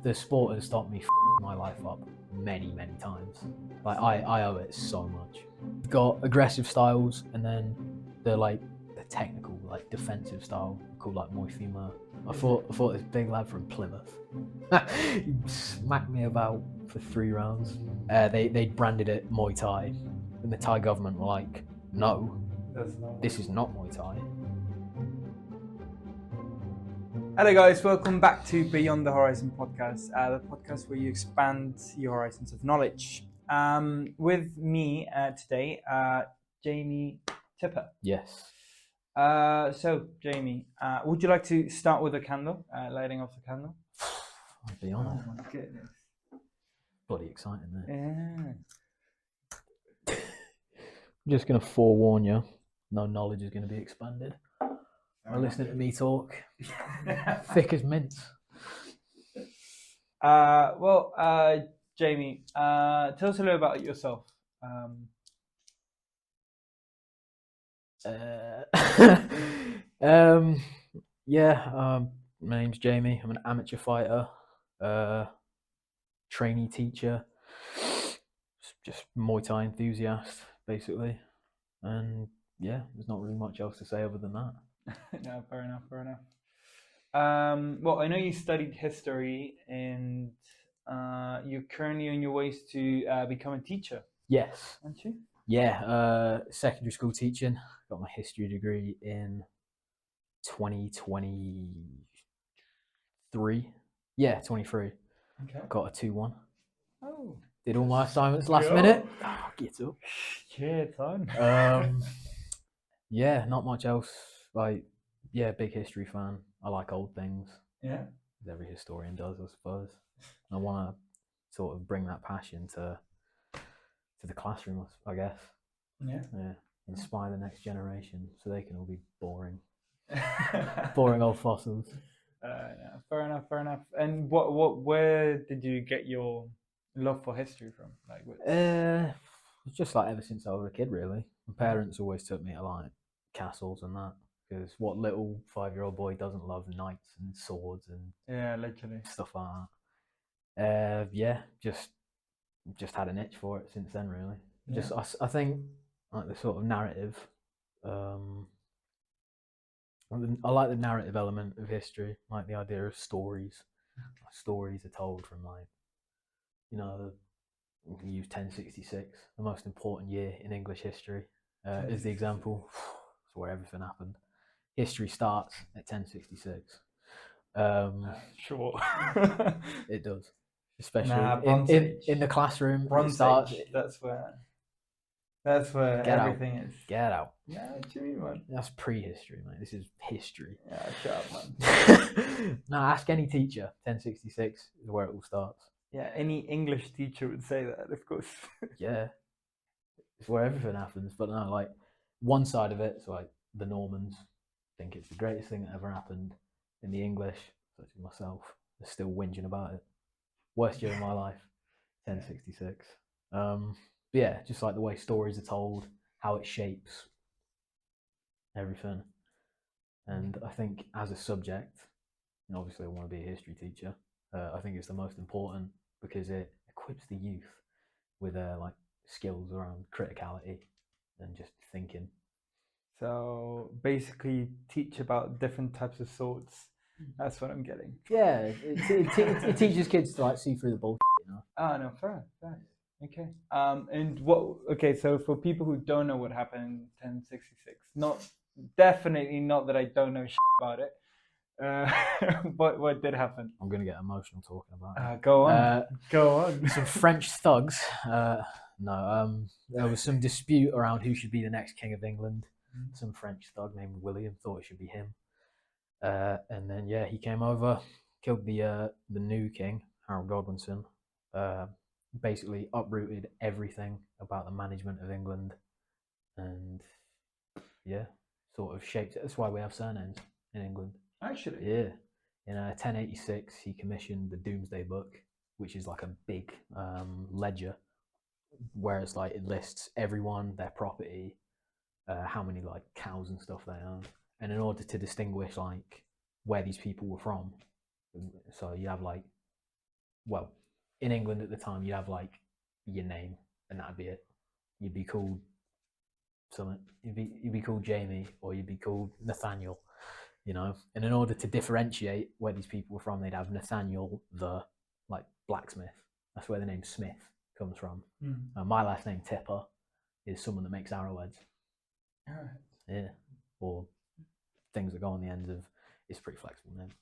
the sport has stopped me my life up many times. Like I owe it so much. Got aggressive styles, and then the technical, like defensive style called like Muay Thai. I thought this big lad from Plymouth, he smacked me about for 3 rounds. They branded it Muay Thai, and the Thai government were like, no, this is not Muay Thai. Hello guys, welcome back to Beyond the Horizon podcast, the podcast where you expand your horizons of knowledge. With me today, Jamie Tipper. Yes. So Jamie, would you like to start with a candle, lighting off the candle? I'll be honest. Oh my goodness. Bloody exciting, isn't it? Yeah. I'm just going to forewarn you, no knowledge is going to be expanded. By listening to me talk, thick as mints. Jamie, tell us a little about yourself. My name's Jamie. I'm an amateur fighter, trainee teacher, just Muay Thai enthusiast, basically. And yeah, there's not really much else to say other than that. No, fair enough. Well, I know you studied history, and you're currently on your ways to become a teacher. Yes. Aren't you? Yeah, secondary school teaching. Got my history degree in 2023. Yeah, 23. Okay. Got a 2-1. Oh. Did all my assignments last minute. Oh, get up. Yeah, it's on. Yeah, not much else. Big history fan. I like old things. Yeah. As every historian does, I suppose. I want to sort of bring that passion to the classroom, I guess. Yeah. Yeah. Inspire the next generation so they can all be boring old fossils. Yeah, fair enough. And where did you get your love for history from? Just like ever since I was a kid, really. My parents always took me to like castles and that, because what little 5-year-old boy doesn't love knights and swords and literally stuff like that. Just had an itch for it since then, really. Yeah. I think like the sort of narrative. I like the narrative element of history, like the idea of stories. Stories are told from we can use 1066, the most important year in English history, as the example. It's where everything happened. History starts at 1066. Sure. It does, especially in the classroom. Bronze Age. That's where Get everything is. Get out. Yeah, what do you mean, man? That's prehistory, mate. This is history. Yeah, shut up, man. No, ask any teacher. 1066 is where it all starts. Yeah, any English teacher would say that, of course. Yeah, it's where everything happens. But no, like one side of it, so like the Normans think it's the greatest thing that ever happened. In the English, such as myself, are still whinging about it. Worst year of my life, 1066. But yeah, just like the way stories are told, how it shapes everything. And I think as a subject, and obviously I want to be a history teacher, I think it's the most important because it equips the youth with like skills around criticality and just thinking. So basically teach about different types of swords. That's what I'm getting. Yeah, it teaches kids to like see through the bullshit, you know. Ah, no, fair. Okay. So for people who don't know what happened in 1066, definitely not that I don't know shit about it. What did happen? I'm gonna get emotional talking about it. Go on. Some French thugs. There was some dispute around who should be the next king of England. Some French thug named William thought it should be him. And then he came over, killed the new king, Harold Godwinson. Basically uprooted everything about the management of England, and sort of shaped it. That's why we have surnames in England. Actually, yeah. In 1086, he commissioned the Doomsday Book, which is like a big ledger, where it's like it lists everyone, their property, how many like cows and stuff they own, and in order to distinguish like where these people were from, so you have like well, in England at the time, you'd have like your name, and that'd be it. You'd be called something. You'd be called Jamie, or you'd be called Nathaniel. You know, and in order to differentiate where these people were from, they'd have Nathaniel the like blacksmith. That's where the name Smith comes from. My last name Tipper is someone that makes arrowheads. All right. Yeah, or things that go on the end of. It's pretty flexible name.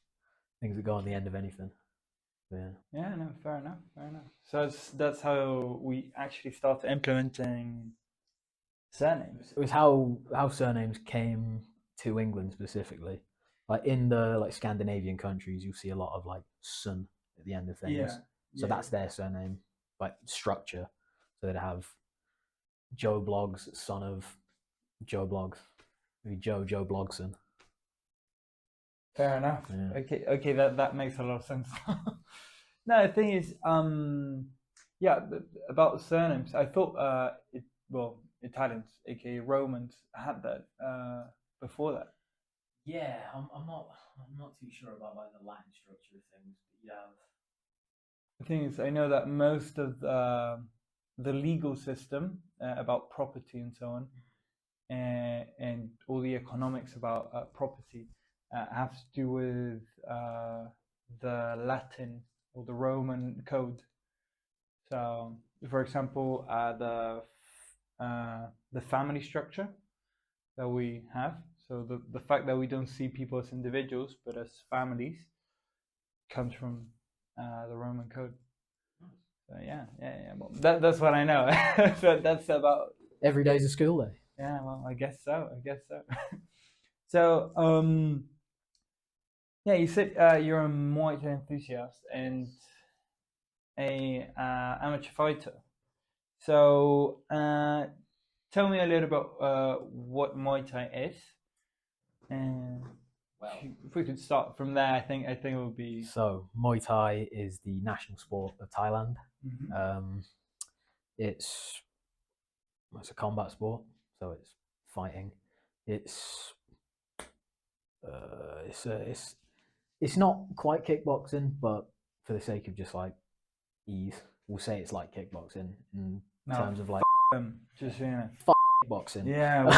Things that go on the end of anything. Yeah. Yeah, no, fair enough, fair enough. So that's how we actually started implementing surnames. It was how surnames came to England specifically. Like in the like Scandinavian countries, you'll see a lot of like son at the end of things. Yeah. So that's their surname, like structure. So they'd have Joe Bloggs, son of Joe Bloggs. Maybe Joe Blogson. Fair enough. Yeah. Okay, that makes a lot of sense. No, the thing is, yeah, about surnames, I thought, Italians, aka Romans, had that before that. Yeah, I'm not too sure about like the Latin structure of things, but yeah. The thing is, I know that most of the legal system about property and so on, and all the economics about property have to do with the Latin or the Roman code. So, for example, the family structure that we have. So the fact that we don't see people as individuals but as families comes from the Roman code. So yeah. Well, that's what I know. So that's about. Every day's a school day. Yeah, well, I guess so. So, yeah, you said you're a Muay Thai enthusiast and a amateur fighter. So, tell me a little about what Muay Thai is, and Well, if we could start from there, I think it would be. So Muay Thai is the national sport of Thailand. It's a combat sport, so it's fighting. It's it's not quite kickboxing, but for the sake of just like ease, we'll say it's like kickboxing in terms of like just you know, kickboxing. Yeah. What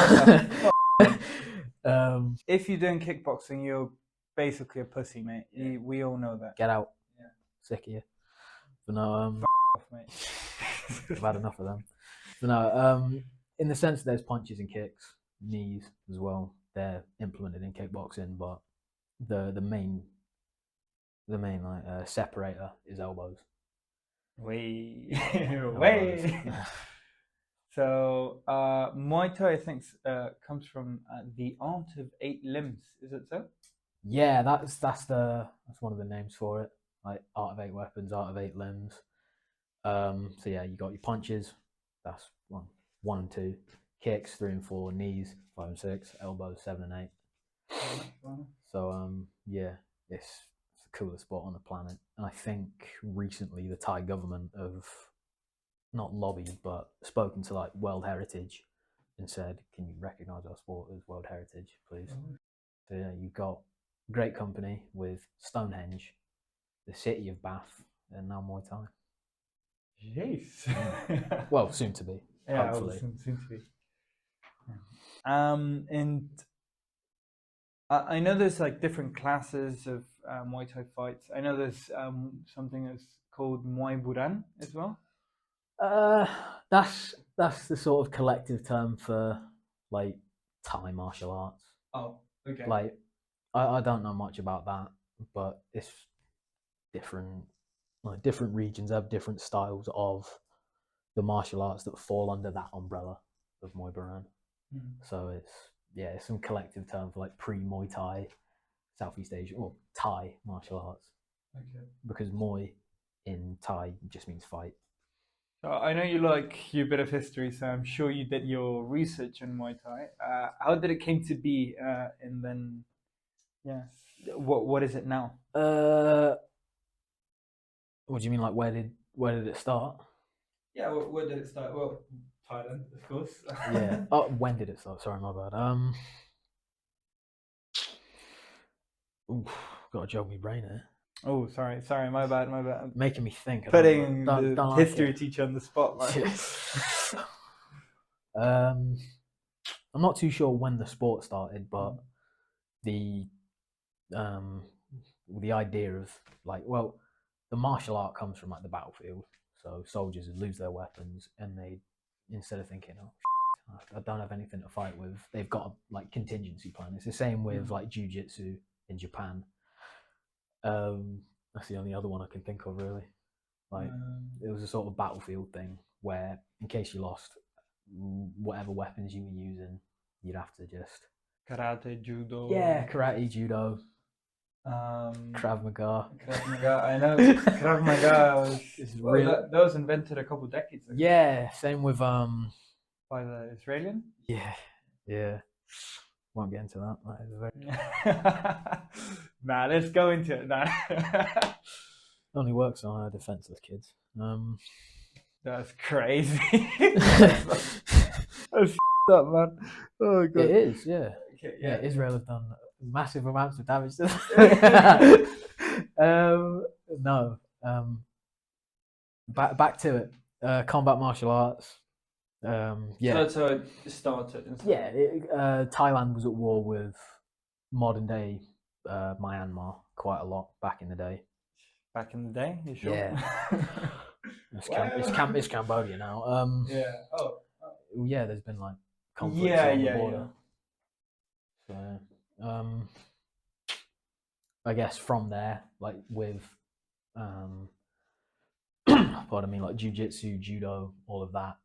the If you're doing kickboxing, you're basically a pussy, mate. We all know that. Get out. Yeah. Sick of you. But no, Off, mate. I've had enough of them. But no, in the sense there's punches and kicks, knees as well. They're implemented in kickboxing, but the main like separator is elbows. Way. So Muay Thai, I think, comes from the art of 8 limbs. Is it so? Yeah, that's one of the names for it. Like art of 8 weapons, art of 8 limbs. So yeah, you got your punches. That's 1 and 2. Kicks 3 and 4. Knees 5 and 6. Elbows 7 and 8. So yeah, it's the coolest sport on the planet. And I think recently the Thai government have not lobbied but spoken to like World Heritage and said, "Can you recognise our sport as World Heritage, please?" So yeah, you've got great company with Stonehenge, the city of Bath, and now Muay Thai. Jeez. Well, soon to be. Yeah, hopefully. Soon to be. And I know there's like different classes of Muay Thai fights. I know there's something that's called Muay Buran as well. That's the sort of collective term for like Thai martial arts. Oh, okay. Like I don't know much about that, but it's different. Like different regions have different styles of the martial arts that fall under that umbrella of Muay Buran. So it's some collective term for like pre-Muay Thai, Southeast Asia or Thai martial arts. Okay. Because Muay in Thai just means fight. So I know you like your bit of history, so I'm sure you did your research on Muay Thai. How did it came to be, and then, yeah, what is it now? What do you mean, like where did it start? Yeah, where did it start? Well, Thailand, of course. Yeah. Oh, when did it start? Sorry, my bad. Got to jog my brain here. Oh, sorry, my bad, my bad. Making me think. I Putting the don't like history it. teacher on the spot, right? I'm not too sure when the sport started, but the um, the idea of like, well, the martial art comes from like the battlefield. So soldiers would lose their weapons, and they, instead of thinking, oh, I don't have anything to fight with, they've got a like contingency plan. It's the same with like jujitsu in Japan. That's the only other one I can think of really. Like it was a sort of battlefield thing where, in case you lost, whatever weapons you were using, you'd have to just Karate, judo. karate, judo, Krav Maga. Krav Maga. I know Krav Maga was that was invented a couple decades ago. Yeah, same with By the Israeli. Yeah. Won't get into that. That is a very Nah, let's go into it. Nah. only works on defenseless kids. That's crazy. That's up, man. Oh god. It is, yeah. Okay, Yeah, Israel have done massive amounts of damage to them. No. Back to it. Combat martial arts. Yeah. So it started. Yeah. Thailand was at war with modern day Myanmar quite a lot back in the day. Back in the day, you sure? Yeah. It's Cambodia now. Yeah. Oh. Yeah, there's been like conflicts Yeah, on the yeah, border. yeah. So, I guess from there, like with, pardon me, like jujitsu, judo, all of that,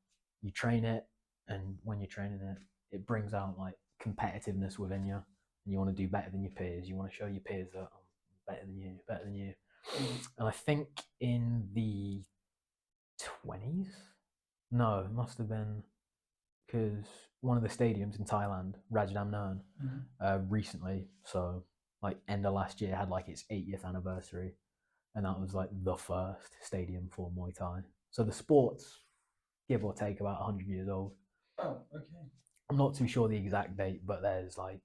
you train it, and when you're training it, it brings out like competitiveness within you, and you want to do better than your peers. You want to show your peers that I'm better than you. And I think in the 20s, no, it must have been because one of the stadiums in Thailand, Rajdamnern, recently, so like end of last year, had like its 80th anniversary, and that was like the first stadium for Muay Thai. So the sport's give or take about 100 years old. Oh, okay. I'm not too sure the exact date, but there's like,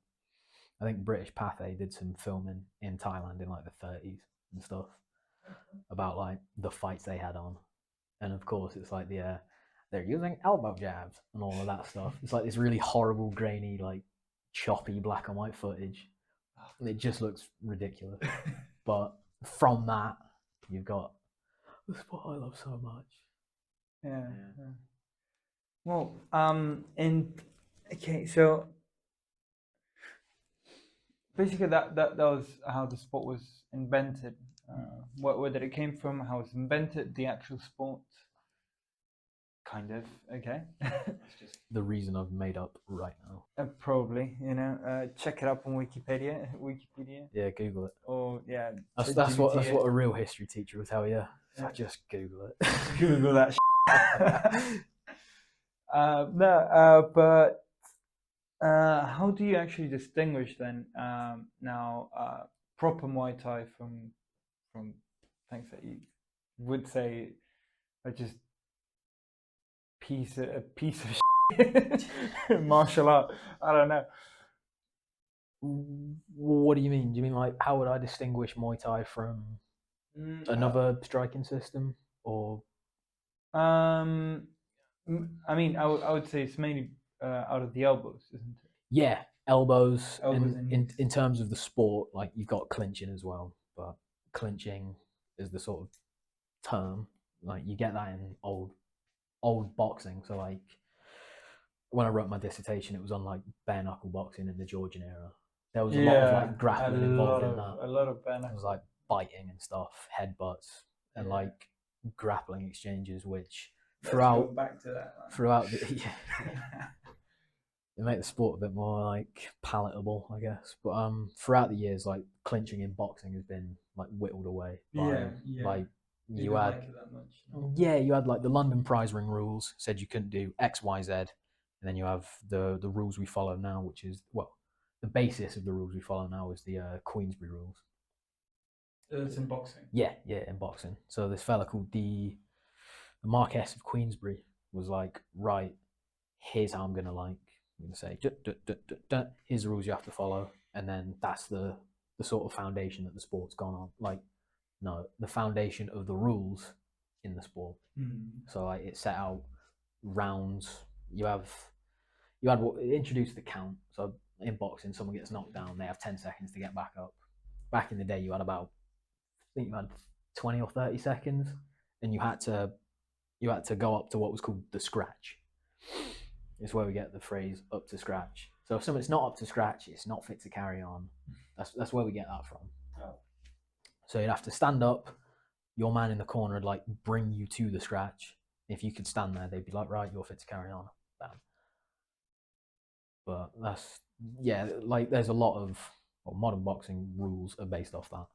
I think British Pathé did some filming in Thailand in like the 30s and stuff about like the fights they had on, and of course it's like they're using elbow jabs and all of that stuff. It's like this really horrible, grainy, like choppy black and white footage. It just looks ridiculous. But from that, you've got the sport I love so much. Yeah. Well, and okay, so basically that was how the sport was invented. Where did it came from? How it was invented? The actual sport. Kind of. Okay. That's just the reason I've made up right now. Probably, check it up on Wikipedia. Yeah, Google it. Or yeah, that's what a real history teacher would tell you. So just Google it. Google that. But how do you actually distinguish then now proper Muay Thai from things that you would say are just a piece of shit martial art? I don't know. What do you mean? Do you mean like how would I distinguish Muay Thai from another striking system, or? I mean, I would say it's mainly out of the elbows, isn't it? Yeah, elbows. And in terms of the sport, like you've got clinching as well, but clinching is the sort of term. Like you get that in old boxing. So like when I wrote my dissertation, it was on like bare knuckle boxing in the Georgian era. There was a lot of like grappling involved in that. A lot of bare knuckle. It was like biting and stuff, headbutts, and like grappling exchanges, which throughout back to that. Throughout the it make the sport a bit more like palatable, I guess. But throughout the years, like clinching in boxing has been like whittled away by like you had like that much, no? You had like the London prize ring rules said you couldn't do X, Y, Z, and then you have the rules we follow now, which is the basis of the rules we follow now is the Queensberry rules. It's in boxing. Yeah, in boxing. So this fella called the Marquess of Queensberry was like, right, here's how I'm gonna say, here's the rules you have to follow, and then that's the sort of foundation that the sport's gone on. Like No, the foundation of the rules in the sport. So like it set out rounds. You had what it introduced the count. So in boxing, someone gets knocked down, they have 10 seconds to get back up. Back in the day, you had about, I think you had 20 or 30 seconds, and you had to go up to what was called the scratch. It's where we get the phrase "up to scratch." So if someone's not up to scratch, it's not fit to carry on. That's where we get that from. So you'd have to stand up. Your man in the corner would like bring you to the scratch. If you could stand there, they'd be like, "Right, you're fit to carry on." Bam. But that's like there's a lot of modern boxing rules are based off that.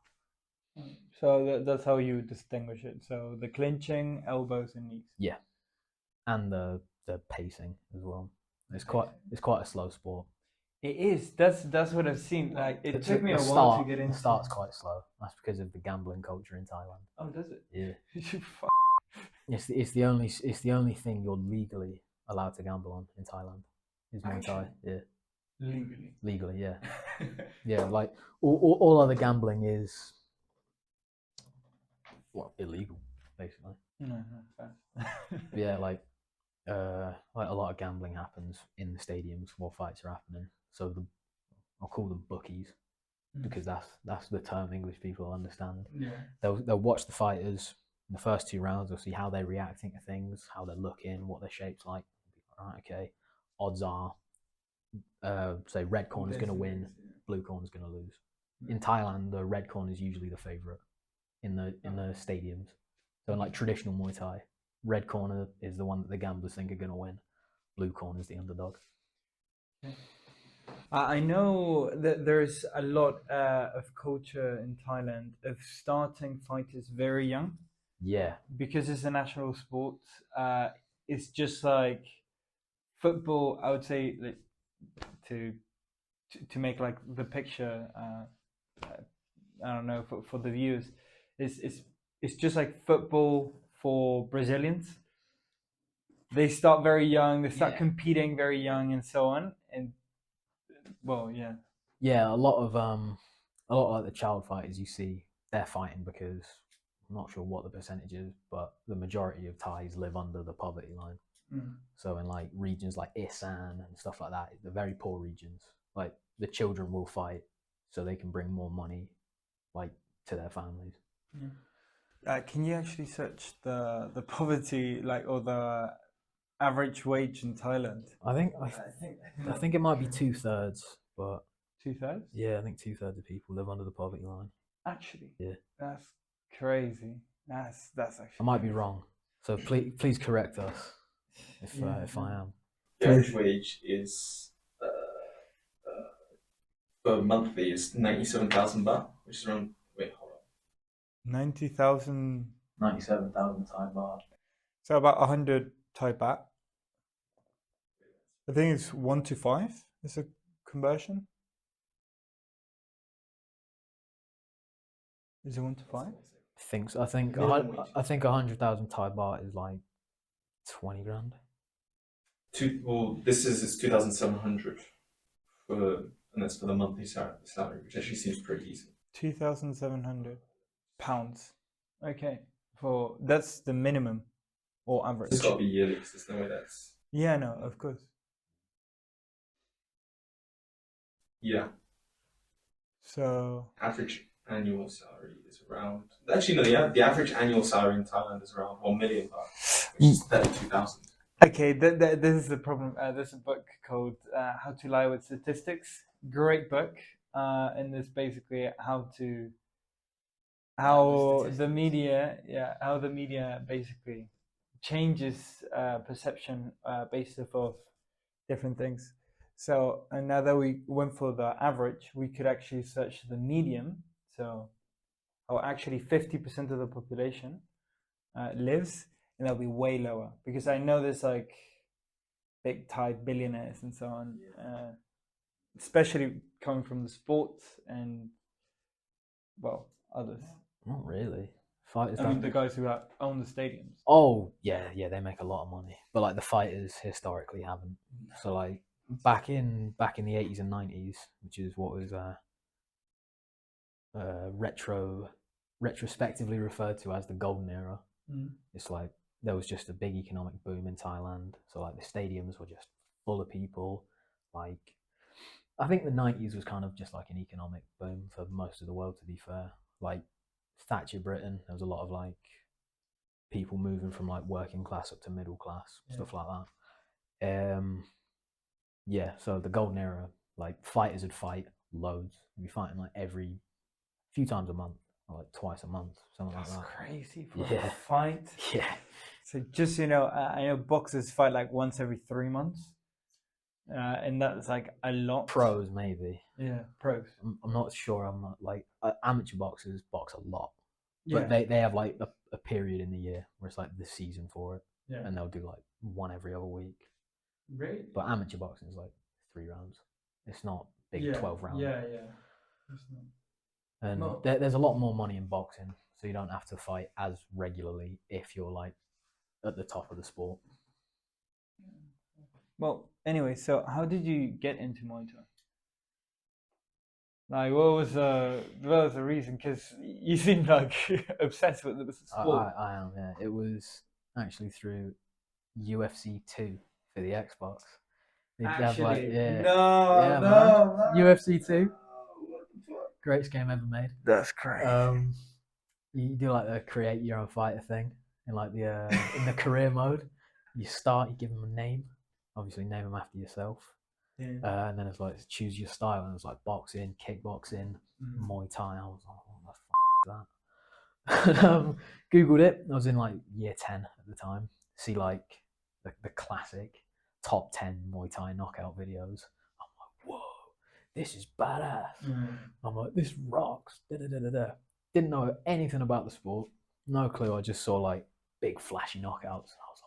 So that's how you distinguish it. So the clinching, elbows, and knees. Yeah, and the pacing as well. It's quite a slow sport. It is. That's what I've seen. Like it took me a while to get into. The start's quite slow. That's because of the gambling culture in Thailand. Oh, does it? Yeah. It's the only thing you're legally allowed to gamble on in Thailand. Is Muay Thai. Yeah. Legally, yeah. Yeah, like all other gambling is illegal, basically. Yeah, like a lot of gambling happens in the stadiums while fights are happening. So I'll call them bookies because that's the term English people understand. Yeah. They'll watch the fighters in the first 2 rounds. They'll see how they're reacting to things, how they're looking, what their shape's like. Right, okay. Odds are, say red corner's going to win, blue corner's going to lose. In Thailand, the red corner is usually the favorite in the stadiums. So in like traditional Muay Thai, red corner is the one that the gamblers think are going to win. Blue corner is the underdog. I know that there's a lot of culture in Thailand of starting fighters very young. Yeah. Because it's a national sport. It's just like football. I would say like, to make like the picture. I don't know for the viewers. It's just like football for Brazilians. They start very young. They start competing very young, and so on. And well, yeah. Yeah, a lot of like the child fighters you see, they're fighting because I'm not sure what the percentage is, but the majority of Thais live under the poverty line. So in like regions like Isan and stuff like that, the very poor regions, like the children will fight so they can bring more money, like to their families. Can you actually search the poverty, like, or the average wage in Thailand? I think it might be 2/3, but 2/3. Yeah, I think 2/3 of people live under the poverty line. Actually, yeah, that's crazy. That's actually. I might be wrong, so please correct us if I am. The average wage is for monthly is 97,000 baht, which is around 90,000. 97,000 Thai baht. So about 100 Thai baht. I think it's 1 to 5 is a conversion. Is it 1 to 5? I think 100,000 Thai baht is like 20 grand. This is 2,700 and that's for the monthly salary, which actually seems pretty decent. 2,700 pounds. Okay, that's the minimum or average. It's got to be yearly because there's no way that's. Yeah, no, of course. Yeah. So average annual salary is around. Actually, no. The average annual salary in Thailand is around 1 million baht, which is 32,000. Okay, this is the problem. There's a book called "How to Lie with Statistics." Great book, and it's basically how the media basically changes perception based off of different things. So, and now that we went for the average, we could actually search the medium. So, how actually 50% of the population lives. And that'll be way lower because I know there's like big Thai billionaires and so on, especially coming from the sports and others. Not really. The guys who own the stadiums. Oh yeah, they make a lot of money, but like the fighters historically haven't. So like back in the 80s and 90s, which is what was retro retrospectively referred to as the golden era. Mm. It's like there was just a big economic boom in Thailand. So like the stadiums were just full of people. Like I think the 90s was kind of just like an economic boom for most of the world, to be fair. Like Thatcher Britain, there was a lot of like people moving from like working class up to middle class, stuff like that. Yeah, so the golden era, like fighters would fight loads. You'd be fighting like every few times a month, or like twice a month, something That's like that. crazy for Yeah. a fight. Yeah. So just I know boxers fight like once every 3 months, and that's like a lot. Pros maybe. Yeah, pros. I'm not sure. I'm not like amateur boxers box a lot, Yeah, but they have like a period in the year where it's like the season for it, yeah. and they'll do like one every other week. Really? But amateur boxing is like 3 rounds. It's not big Yeah, 12 rounds. Yeah, yeah. It's not. And No. there's a lot more money in boxing, so you don't have to fight as regularly if you're like at the top of the sport. Well, anyway, so how did you get into Muay Thai? Like, what was the reason? Because you seem like obsessed with the sport. I am, yeah. It was actually through UFC 2 for the Xbox. They'd have like, yeah, no, yeah, no, man. UFC 2, greatest game ever made. That's crazy. You do like the create your own fighter thing in like the in the career mode. You start, you give them a name, obviously name them after yourself, Yeah. and then it's like choose your style, and it's like boxing, kickboxing, Muay Thai. I was like, what the f is that? Googled it. I was in like year 10 at the time. See like the classic top 10 Muay Thai knockout videos. I'm like, whoa, this is badass. I'm like, this rocks. Da, da, da, da, da. Didn't know anything about the sport. No clue. I just saw like big flashy knockouts. I was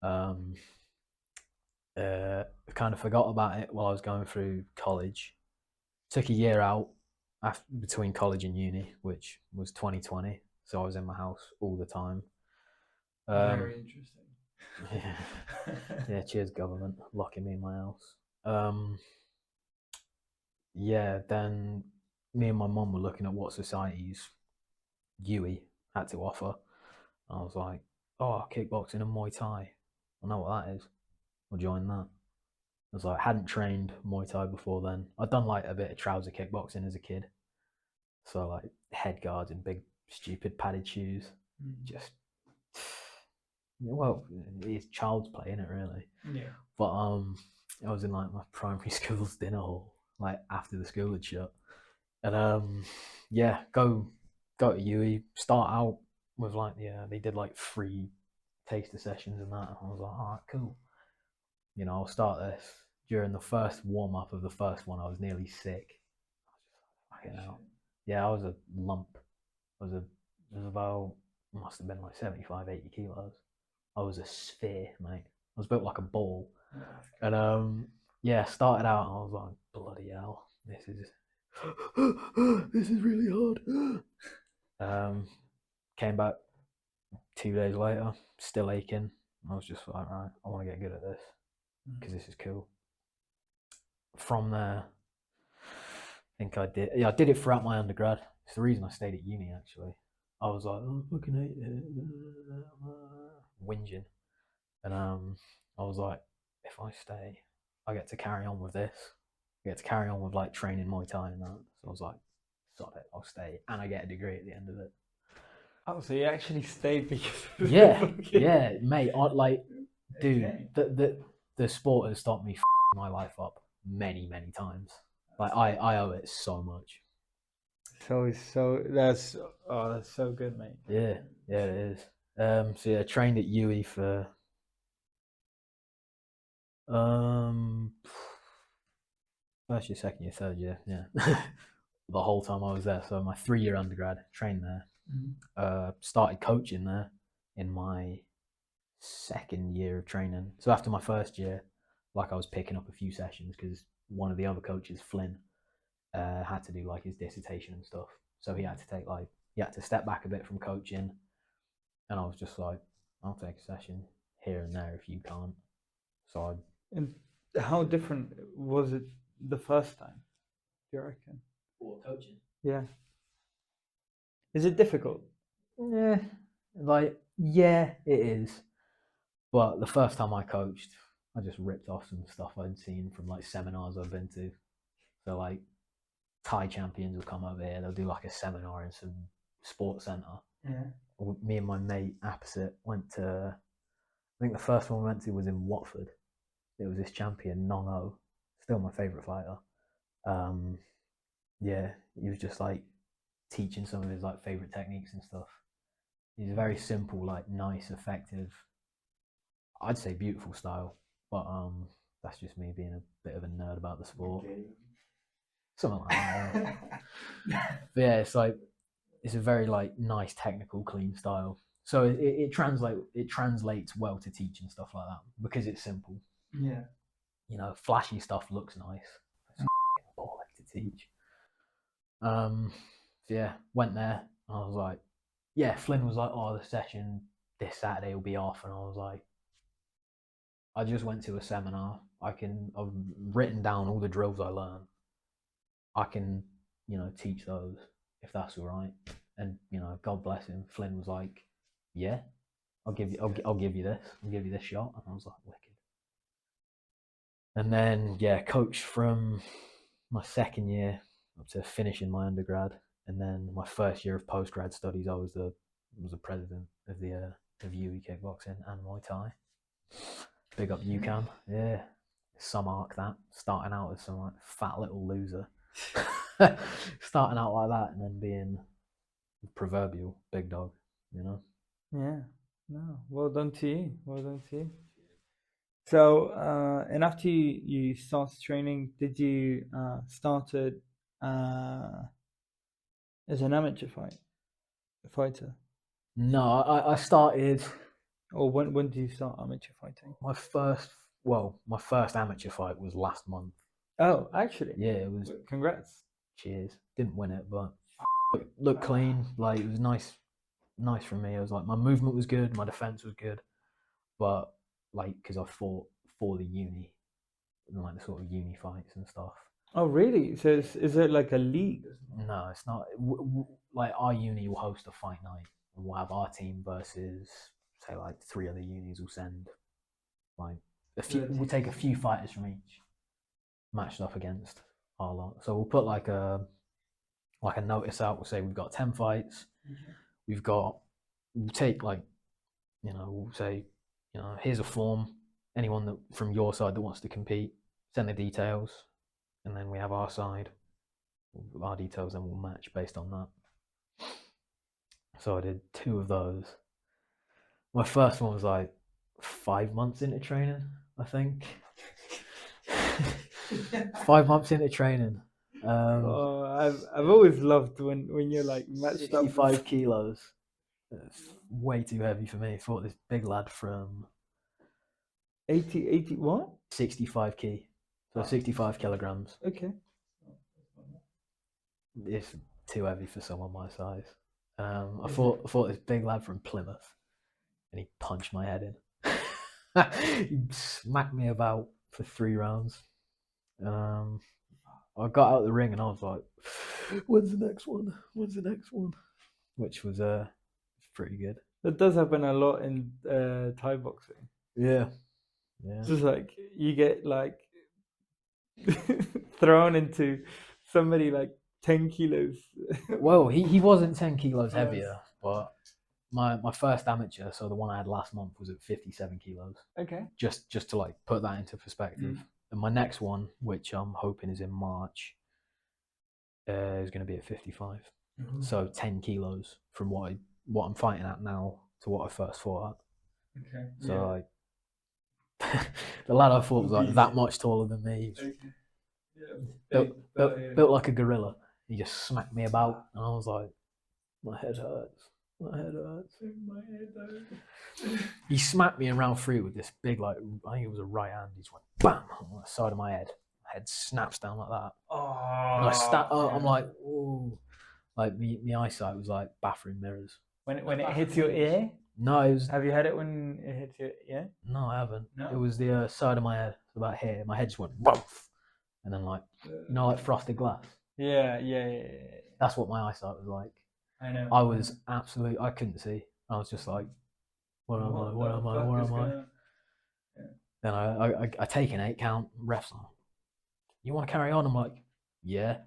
like, whoa. Kind of forgot about it while I was going through college. Took a year out between college and uni, which was 2020. So I was in my house all the time. Very interesting. Yeah. Yeah, cheers government, locking me in my house. Yeah, then me and my mum were looking at what societies UE had to offer. I was like, oh, kickboxing and Muay Thai. I know what that is. I'll join that. I was like, hadn't trained Muay Thai before then. I'd done like a bit of trouser kickboxing as a kid. So like head guards and big stupid padded shoes. Just well, it's child's play, isn't it really? Yeah. But I was in like my primary school's dinner hall, like after the school had shut. And yeah, go to UE, start out with like they did like free taster sessions and that. And I was like, all right, cool. You know, I'll start this. During the first warm up of the first one, I was nearly sick. I was just like, fucking hell. Yeah, I was a lump. I was about, must have been like 75, 80 kilos. I was a sphere, mate. I was built like a ball. And yeah, started out and I was like, bloody hell, this is really hard. Came back 2 days later, still aching. I was just like, right, I want to get good at this because this is cool. From there, I think I did it throughout my undergrad. It's the reason I stayed at uni actually. I was like, oh, I fucking hate it, whinging. And I was like, if I stay, I get to carry on with this. I get to carry on with like training Muay Thai and that. So I was like, sod it, I'll stay. And I get a degree at the end of it. Oh, so you actually stayed because yeah, mate. Like, dude, the sport has stopped me my life up many times. Like, I owe it so much. So that's so good, mate. Yeah, it is. So yeah, trained at UE for first year, second year, third year, yeah. The whole time I was there. So my 3-year undergrad, trained there. Started coaching there in my second year of training. So after my first year, like I was picking up a few sessions because one of the other coaches, Flynn, had to do like his dissertation and stuff. So he had to step back a bit from coaching. And I was just like, I'll take a session here and there if you can't. So And how different was it the first time, do you reckon? what, coaching? Yeah. Is it difficult? Yeah, like yeah, it is. But the first time I coached, I just ripped off some stuff I'd seen from like seminars I've been to. So like Thai champions will come over here. They'll do like a seminar in some sports centre. Yeah. Me and my mate opposite went to. I think the first one we went to was in Watford. It was this champion Nong O, still my favourite fighter. Yeah, he was just like teaching some of his like favourite techniques and stuff. He's a very simple, like nice, effective. I'd say beautiful style, but that's just me being a bit of a nerd about the sport. Something like that. But yeah, it's a very like nice, technical, clean style. So it translates well to teach and stuff like that because it's simple. Yeah. You know, flashy stuff looks nice. It's boring to teach. So yeah, went there and I was like, yeah, Flynn was like, oh, the session this Saturday will be off, and I was like, I just went to a seminar. I've written down all the drills I learned. I can, teach those if that's all right. And God bless him. Flynn was like, yeah, I'll give you this. I'll give you this shot. And I was like, wicked. And then yeah, coached from my second year up to finishing my undergrad, and then my first year of postgrad studies, I was the president of the of UE kickboxing and Muay Thai. Big up UCAM, yeah. Some arc that, starting out as some like fat little loser, starting out like that, and then being the proverbial big dog, Yeah. No. Well done to you. Well done to you. So, and after you started training, did you started as an amateur fighter? No, I started. Or when did you start amateur fighting? My first amateur fight was last month. Oh, actually. Yeah, it was. Congrats. Cheers. Didn't win it, but looked clean. Like it was nice for me. It was like my movement was good, my defense was good, but like because I fought for the uni, and like the sort of uni fights and stuff. Oh, really? So is it like a league? No, it's not. Like our uni will host a fight night, and we'll have our team versus say like 3 other unis. Will send like a few. We'll take a few fighters from each, matched up against our lot. So we'll put like a notice out. We'll say we've got 10 fights. We'll take like, we'll say, here's a form. Anyone that from your side that wants to compete, send the details, and then we have our side. Our details then will match based on that. So I did 2 of those. My first one was like 5 months into training, I think. 5 months into training. I've always loved when you're like matched 65 up. kilos. It's way too heavy for me. I fought this big lad from 80 what? 65 key. So 65 kilograms. Okay. It's too heavy for someone my size. I fought this big lad from Plymouth, and he punched my head in. He smacked me about for 3 rounds. I got out of the ring and I was like, when's the next one? Which was pretty good. That does happen a lot in Thai boxing. Yeah. It's just like you get like thrown into somebody like 10 kilos. Well, he wasn't 10 kilos heavier, but my first amateur, so the one I had last month, was at 57 kilos. Okay. Just to like put that into perspective. And my next one, which I'm hoping is in March, is going to be at 55. So 10 kilos from what I'm fighting at now to what I first fought at. Okay. So like, the lad I fought was like that much taller than me. Okay. Yeah. Built like a gorilla. He just smacked me about, and I was like, my head hurts. He smacked me in round 3 with this big, like, I think it was a right hand. He just went bam on the side of my head. My head snaps down like that. Oh, I'm like, ooh. Like, my eyesight was like bathroom mirrors. When it hits your ear? No, it was. Have you had it when it hits your ear? No, I haven't. No? It was the side of my head, about here. My head just went boof, and then like, like frosted glass. Yeah. That's what my eyesight was like. I know. I was absolutely. I couldn't see. I was just like, where am I? Where am I? Where am I? Then I take an 8 count. Refs on. You want to carry on? I'm like, yeah.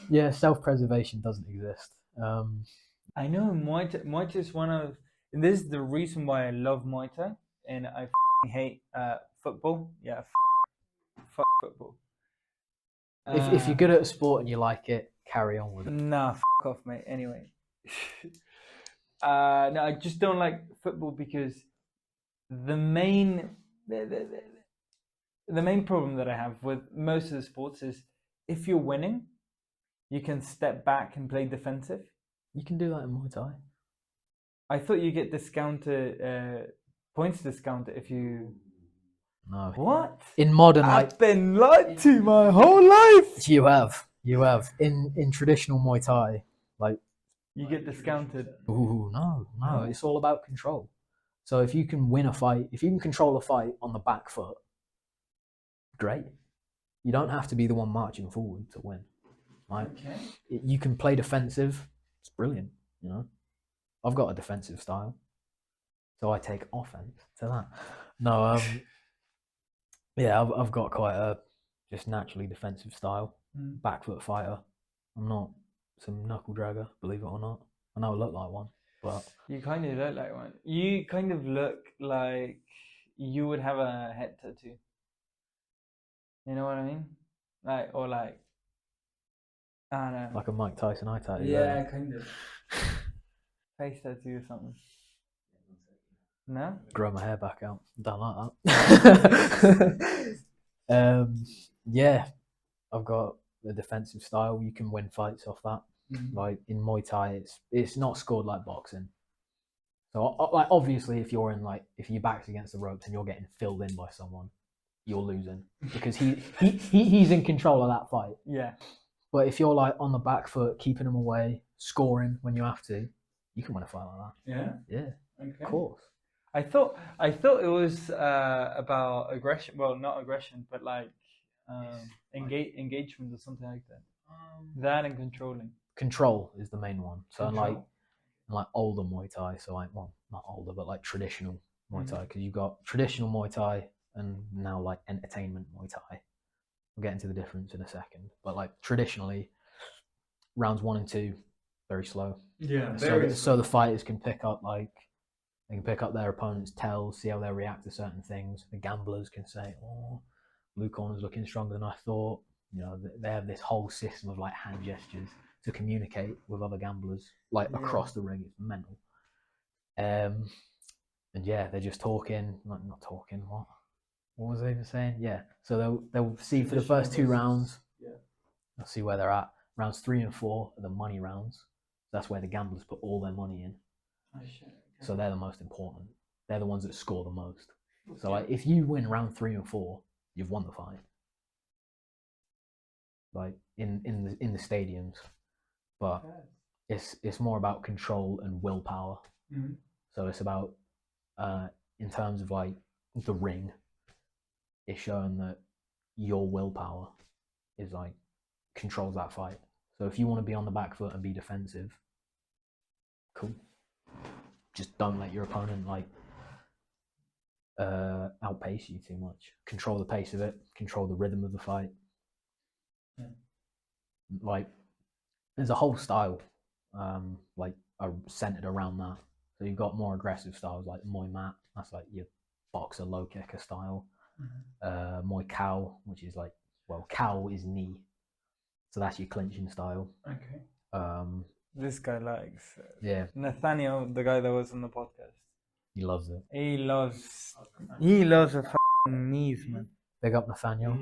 Yeah, self-preservation doesn't exist. I know Muay Thai is one of, and this is the reason why I love Muay Thai, and I hate football. Yeah, fuck football. If you're good at a sport and you like it, carry on with it. Nah, fuck off, mate. Anyway, no, I just don't like football because the main the main problem that I have with most of the sports is if you're winning, you can step back and play defensive. You can do that in Muay Thai. I thought you get discounted points discounted if you. No. What? In modern, like, I've been lied to my whole life. you have. In traditional Muay Thai, like, You get discounted. ooh, no. It's all about control. So if you can win a fight, if you can control a fight on the back foot, great. You don't have to be the one marching forward to win. Like, Okay. you can play defensive. It's brilliant. You know, I've got a defensive style, so I take offense to that. No, yeah, I've got quite a just naturally defensive style. Back foot fighter. I'm not some knuckle dragger, believe it or not. I know I look like one, but You kind of look like one. You kind of look like you would have a head tattoo. You know what I mean? Like, or like, I don't know. like a Mike Tyson eye tattoo. Yeah, kind of. Face tattoo or something. No? Grow my hair back out. Don't like that. Yeah, I've got a defensive style. You can win fights off that. Like in Muay Thai, it's not scored like boxing. So like obviously, if your back's against the ropes and you're getting filled in by someone, you're losing because he's in control of that fight. Yeah. But if you're like on the back foot, keeping him away, scoring when you have to, you can win a fight like that. Yeah. Yeah, Okay. of course. I thought it was about aggression. Well, not aggression, but like engagement or something like that. That and controlling. Control is the main one. So Control. like older Muay Thai, so like, well, not older, but like traditional Muay Thai, because you've got traditional Muay Thai and now like entertainment Muay Thai. We'll get into the difference in a second, but like traditionally, rounds 1 and 2, very slow. Yeah. So the fighters can pick up their opponent's tells, see how they react to certain things. The gamblers can say, "Oh, blue corner's looking stronger than I thought." You know, they have this whole system of like hand gestures to communicate with other gamblers, like across the ring. It's mental. And yeah, they're just talking, not talking. What was I even saying? Yeah. So they'll see for the first 2 rounds. Yeah. They'll see where they're at. Rounds 3 and 4 are the money rounds. That's where the gamblers put all their money in. Oh, shit. Okay. So they're the most important. They're the ones that score the most. So like, if you win round 3 and 4, you've won the fight. Like in the stadiums, but it's more about control and willpower. Mm-hmm. So it's about in terms of like the ring, it's showing that your willpower is like controls that fight. So if you want to be on the back foot and be defensive, cool. Just don't let your opponent like outpace you too much. Control the pace of it. Control the rhythm of the fight. Yeah. Like there's a whole style like centered around that. So you've got more aggressive styles like Muay Mat. That's like your boxer low kicker style. Muay Cow, which is like, well, cow is knee, so that's your clinching style. Okay. This guy likes Yeah, Nathaniel, the guy that was on the podcast. he loves it. He loves the fucking knees, man. Big up Nathaniel.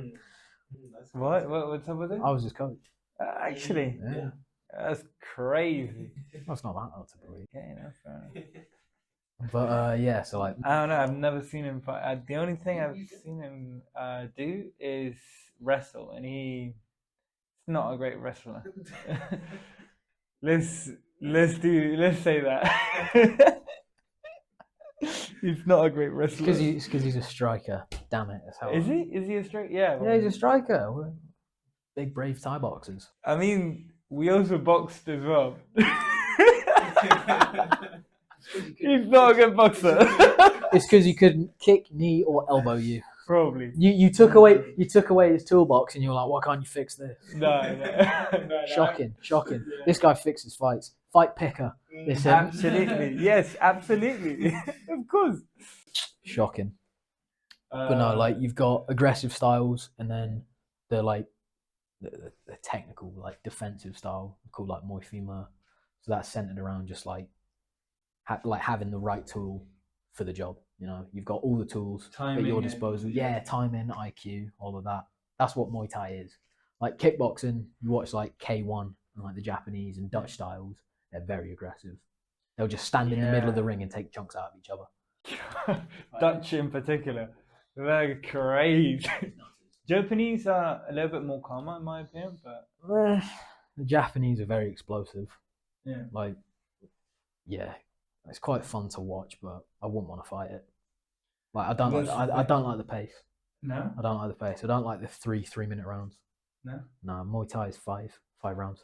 What's up with it? I was his coach. Actually, Yeah, that's crazy. that's not that hard to believe. Okay, no, fair enough. But yeah, so like I don't know. I've never seen him fight. The only thing I've seen him do is wrestle, and he's not a great wrestler. let's say that. He's not a great wrestler. it's because he's a striker. Damn it! That's how. Is he? Is he a straight? Yeah. Yeah, he's a striker. We're big brave Thai boxers. I mean, we also boxed as well. He's not a good boxer. It's because he couldn't kick, knee, or elbow you. Probably. You took away his toolbox, and you're like, why can't you fix this? No. Shocking. This guy fixes fights. Fight picker. This Absolutely. Yes, absolutely. Of course. Shocking. But no, like you've got aggressive styles, and then the like the technical like defensive style called like Muay Thai. So that's centered around just like having the right tool for the job. You know, you've got all the tools at your disposal. Yeah, timing, IQ, all of that. That's what Muay Thai is. Like kickboxing, you watch like K1 and like the Japanese and Dutch styles. They're very aggressive. They'll just stand in the middle of the ring and take chunks out of each other. Dutch in particular, they're crazy. Japanese are a little bit more calmer in my opinion, but The Japanese are very explosive. yeah. Like, yeah, it's quite fun to watch, but I wouldn't want to fight it. Like, I don't like the pace. No. I don't like the pace. I don't like the 3-minute rounds. No. No, Muay Thai is five rounds,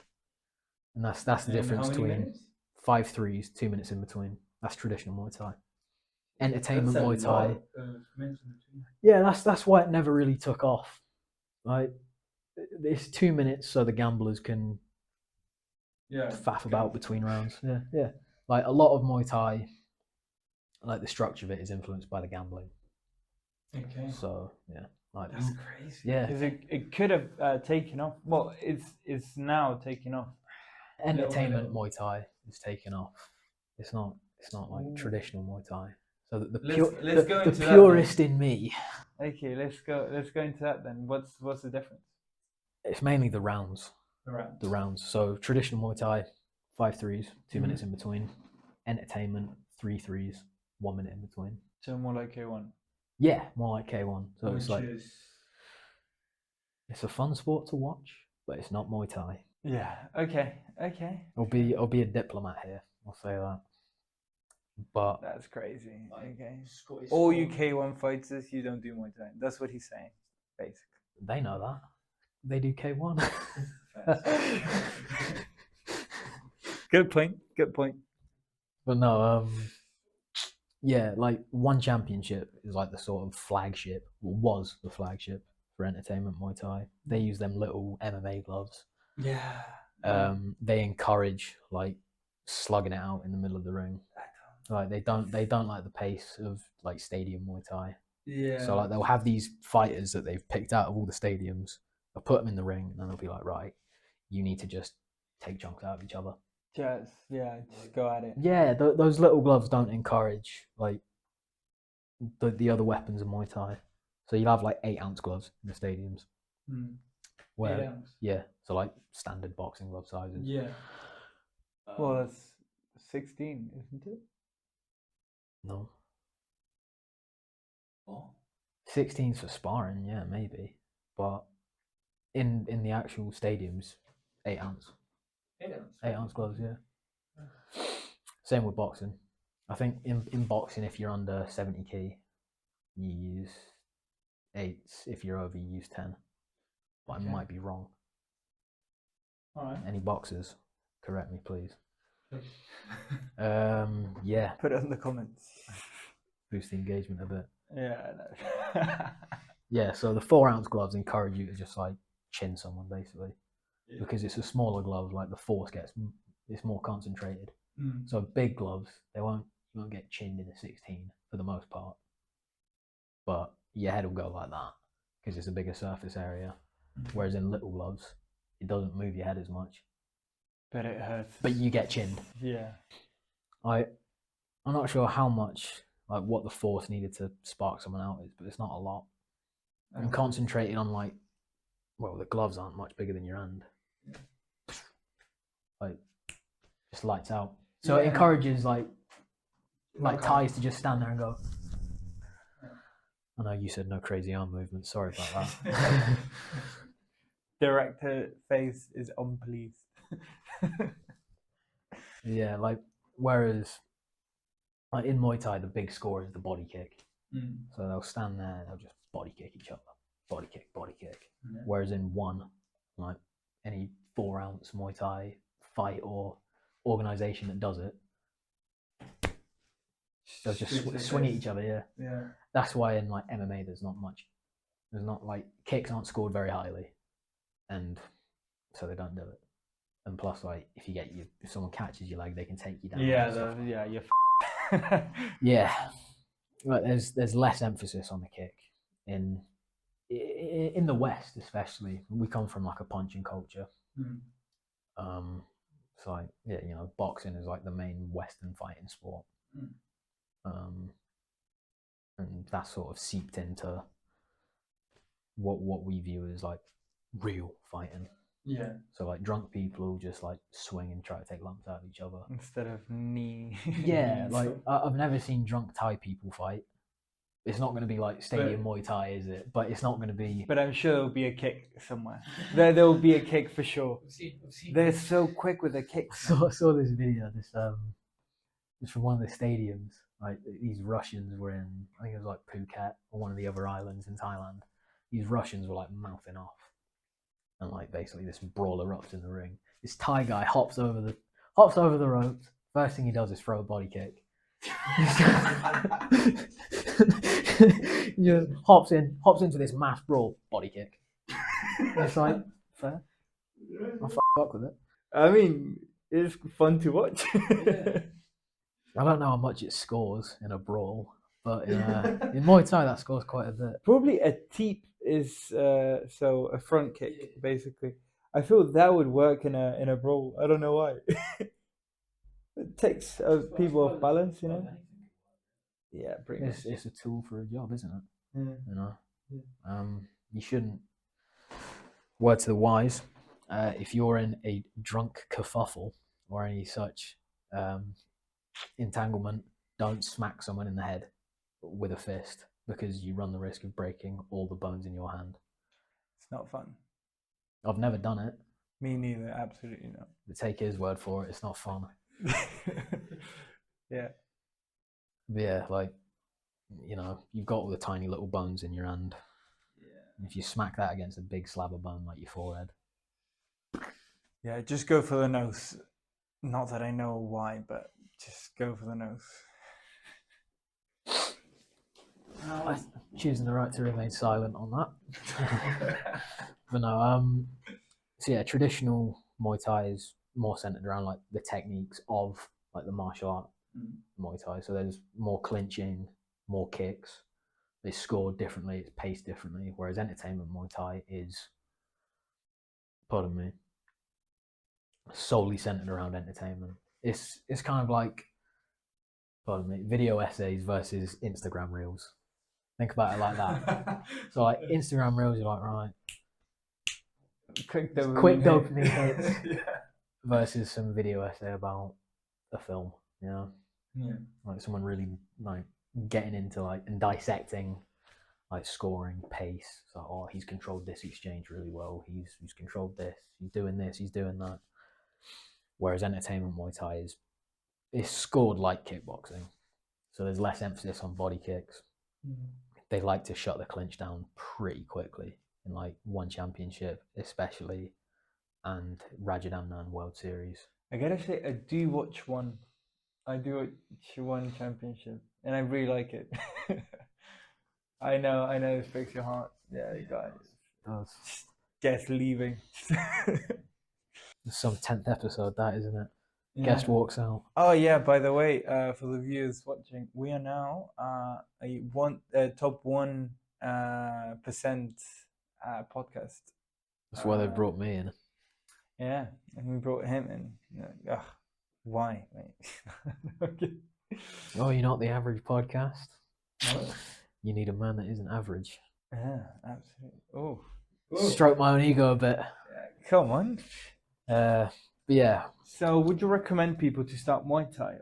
and that's the difference between minutes? 5 threes, 2 minutes in between. That's traditional Muay Thai. Entertainment Muay Thai. Yeah, that's why it never really took off. Like, it's 2 minutes so the gamblers can faff about between rounds. Yeah. Like a lot of Muay Thai, like the structure of it is influenced by the gambling. Okay. So yeah, like That's crazy. Yeah, because it could have taken off. Well, it's now taking off. entertainment Muay Thai is taking off. It's not like traditional Muay Thai. So the purist in me. Okay, let's go into that then. What's the difference? It's mainly the rounds. The The rounds. So traditional Muay Thai, 5 threes, 2 minutes in between. Entertainment, 3 threes, 1 minute in between. So more like K1. Yeah, more like K1. So it's like is... it's a fun sport to watch, but it's not Muay Thai. Yeah. Okay. I'll be a diplomat here. I'll say that. But That's crazy. Okay. All you K1 fighters, you don't do Muay Thai. That's what he's saying, basically. they know that. They do K1. Good point. But no, yeah, like one championship is like the sort of flagship, or was the flagship for entertainment Muay Thai. They use them little MMA gloves. Yeah. They encourage like slugging it out in the middle of the ring. Like they don't like the pace of like stadium Muay Thai. Yeah. So like they'll have these fighters that they've picked out of all the stadiums. They'll put them in the ring, and then they'll be like, right, you need to just take chunks out of each other. Just go at it. Yeah, those little gloves don't encourage like the other weapons of Muay Thai. So you'll have like 8-ounce gloves in the stadiums. Where 8 ounce. yeah, so like standard boxing glove sizes. Yeah. Well, that's 16, isn't it? No. What? 16's for sparring, yeah, maybe. But in the actual stadiums, 8-ounce. 8-ounce gloves, yeah. Same with boxing. I think in boxing, if you're under 70 kg, you use 8s. If you're over, you use 10. But I might be wrong. All right. Any boxers, correct me, please. Yeah. Put it in the comments. Boost the engagement a bit. Yeah, I know. Yeah, so the 4-ounce gloves encourage you to just like chin someone basically, because it's a smaller glove. Like the force it's more concentrated. So big gloves, you won't get chinned in a 16 for the most part, but your head will go like that because it's a bigger surface area. Whereas in little gloves, it doesn't move your head as much, But it hurts. but you get chinned. Yeah. I'm not sure how much, like what the force needed to spark someone out is, but it's not a lot. I'm concentrating on like, well, the gloves aren't much bigger than your hand. Like, just lights out. So it encourages like Thais to just stand there and go. I know you said no crazy arm movements. Sorry about that. Director face is unpleased. Yeah, like whereas like in Muay Thai, the big score is the body kick. So they'll stand there and they'll just body kick each other. Body kick. Yeah. Whereas in one, like any 4-ounce Muay Thai fight or organization that does it, they'll just swing at each other. Yeah. That's why in like MMA there's not like kicks aren't scored very highly, and so they don't do it. And plus, like if someone catches your leg, they can take you down. Yeah. Like there's less emphasis on the kick in the West, especially. We come from like a punching culture. So like boxing is like the main Western fighting sport. And that sort of seeped into what we view as like real fighting. Yeah. So like drunk people will just like swing and try to take lumps out of each other instead of knee. Yeah, like I've never seen drunk Thai people fight. It's not going to be like stadium Muay Thai, is it? But it's not going to be. But I'm sure there'll be a kick somewhere. There will be a kick for sure. They're so quick with the kicks. I saw this video. It's from one of the stadiums. Like these Russians were in, I think it was like Phuket or one of the other islands in Thailand. These Russians were like mouthing off, and like basically this brawl erupts in the ring. This Thai guy hops over the ropes. First thing he does is throw a body kick. Hops into this mass brawl, body kick. It's like fair. I'll fuck with it. I mean, it's fun to watch. I don't know how much it scores in a brawl, but in Muay Thai that scores quite a bit. Probably a teep is so a front kick basically. I feel that would work in a brawl. I don't know why. It takes people off balance, Yeah, pretty much. It's a tool for a job, isn't it? Yeah. You shouldn't. Word to the wise: if you're in a drunk kerfuffle or any such entanglement, don't smack someone in the head with a fist because you run the risk of breaking all the bones in your hand. It's not fun. I've never done it. Me neither. Absolutely not. But take his word for it. It's not fun. Yeah. But yeah, like you've got all the tiny little bones in your hand. Yeah. And if you smack that against a big slab of bone like your forehead. Yeah, just go for the nose. Not that I know why, but just go for the nose. Choosing the right to remain silent on that. But no, so yeah, traditional Muay Thai is more centered around like the techniques of like the martial art Muay Thai. So there's more clinching, more kicks. It's scored differently, it's paced differently. Whereas entertainment Muay Thai is, pardon me, solely centered around entertainment. It's kind of like, pardon me, video essays versus Instagram reels. Think about it like that. So like Instagram reels, you're like, right, quick dopamine hits versus some video essay about a film. Yeah. Like someone really like getting into like and dissecting like scoring, pace. So oh, he's controlled this exchange really well. He's controlled this. He's doing this. He's doing that. Whereas entertainment Muay Thai is scored like kickboxing. So there's less emphasis on body kicks. They like to shut the clinch down pretty quickly in like one championship, especially, and Rajadamnern World Series. I gotta say, I do watch one. I do watch one championship, and I really like it. I know this breaks your heart. Yeah, you guys. It does. Guest leaving. Some 10th episode, that isn't it? Yeah. Guest walks out. Oh yeah, by the way, for the viewers watching, we are now top 1% podcast. That's why they brought me in. Yeah, and we brought him in. Ugh, why, mate? Okay. Oh, you're not the average podcast? No. You need a man that isn't average. Yeah, absolutely. Oh. Stroke my own ego a bit. Yeah, come on. But yeah. So, would you recommend people to start Muay Thai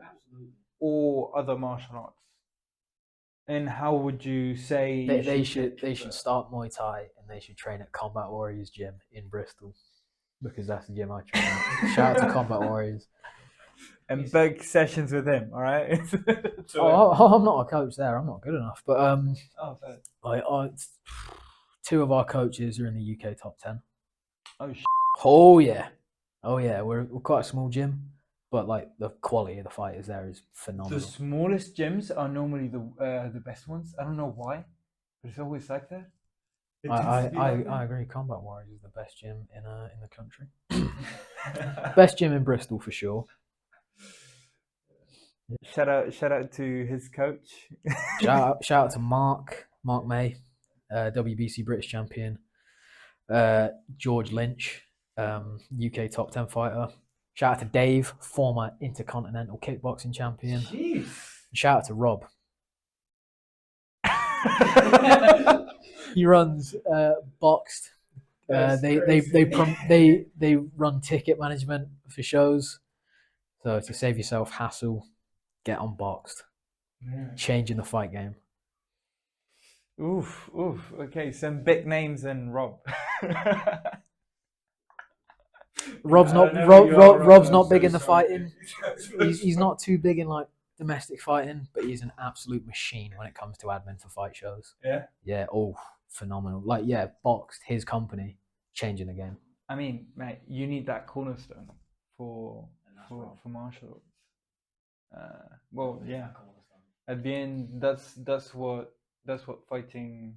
or other martial arts? And how would you say they should start Muay Thai and they should train at Combat Warriors Gym in Bristol, because that's the gym I train at. Shout out to Combat Warriors. And big sessions with him, all right? I'm not a coach there. I'm not good enough. But fair. Two of our coaches are in the UK top 10. Oh, oh yeah. Oh yeah, we're quite a small gym, but like the quality of the fighters there is The phenomenal. smallest gyms are normally the best ones. I don't know why, but it's always like that. It tends to be like I that. agree. Combat Warriors is the best gym in the country. Best gym in Bristol for sure. Shout out to his coach. Shout out to Mark May, WBC British champion. George Lynch, UK top 10 fighter. Shout out to Dave, former intercontinental kickboxing champion. Jeez. Shout out to Rob. He runs Boxed. They run ticket management for shows. So to save yourself hassle, get on Boxed. Changing the fight game. Oof. Okay, some big names in Rob. Rob's not Rob's not big in the fighting. He's not too big in like domestic fighting, but he's an absolute machine when it comes to admin for fight shows. Yeah. Yeah. Oh, phenomenal. Like yeah, Boxed, his company, changing the game. I mean, mate, you need that cornerstone for martial arts. Well, yeah. At the end, that's what fighting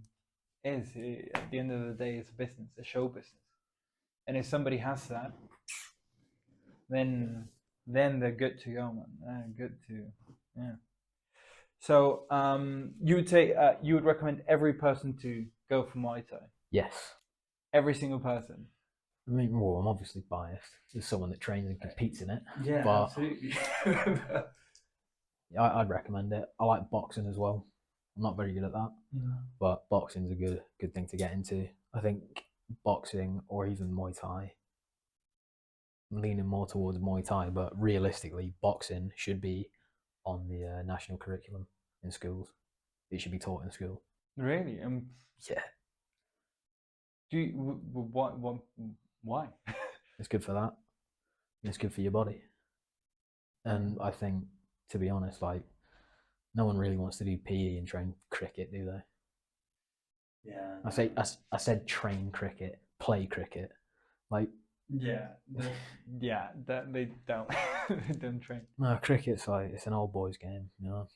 is. At the end of the day, it's a business, a show business. And if somebody has that, then they're good to go, man. They're good to, yeah. So you would say you would recommend every person to go for Muay Thai? Yes. Every single person? I mean, well, I'm obviously biased. There's someone that trains and competes in it. Yeah, but absolutely. I'd recommend it. I like boxing as well. I'm not very good at that, but boxing's a good thing to get into. I think boxing or even Muay Thai. I'm leaning more towards Muay Thai, but realistically, boxing should be on the national curriculum in schools. It should be taught in school. Really? Yeah. Do you, why? It's good for that. And it's good for your body. And I think, to be honest, like no one really wants to do PE and train cricket, do they? Yeah. I said train cricket, play cricket. Like yeah, that they don't they don't train. No, cricket's like it's an old boys game, you know.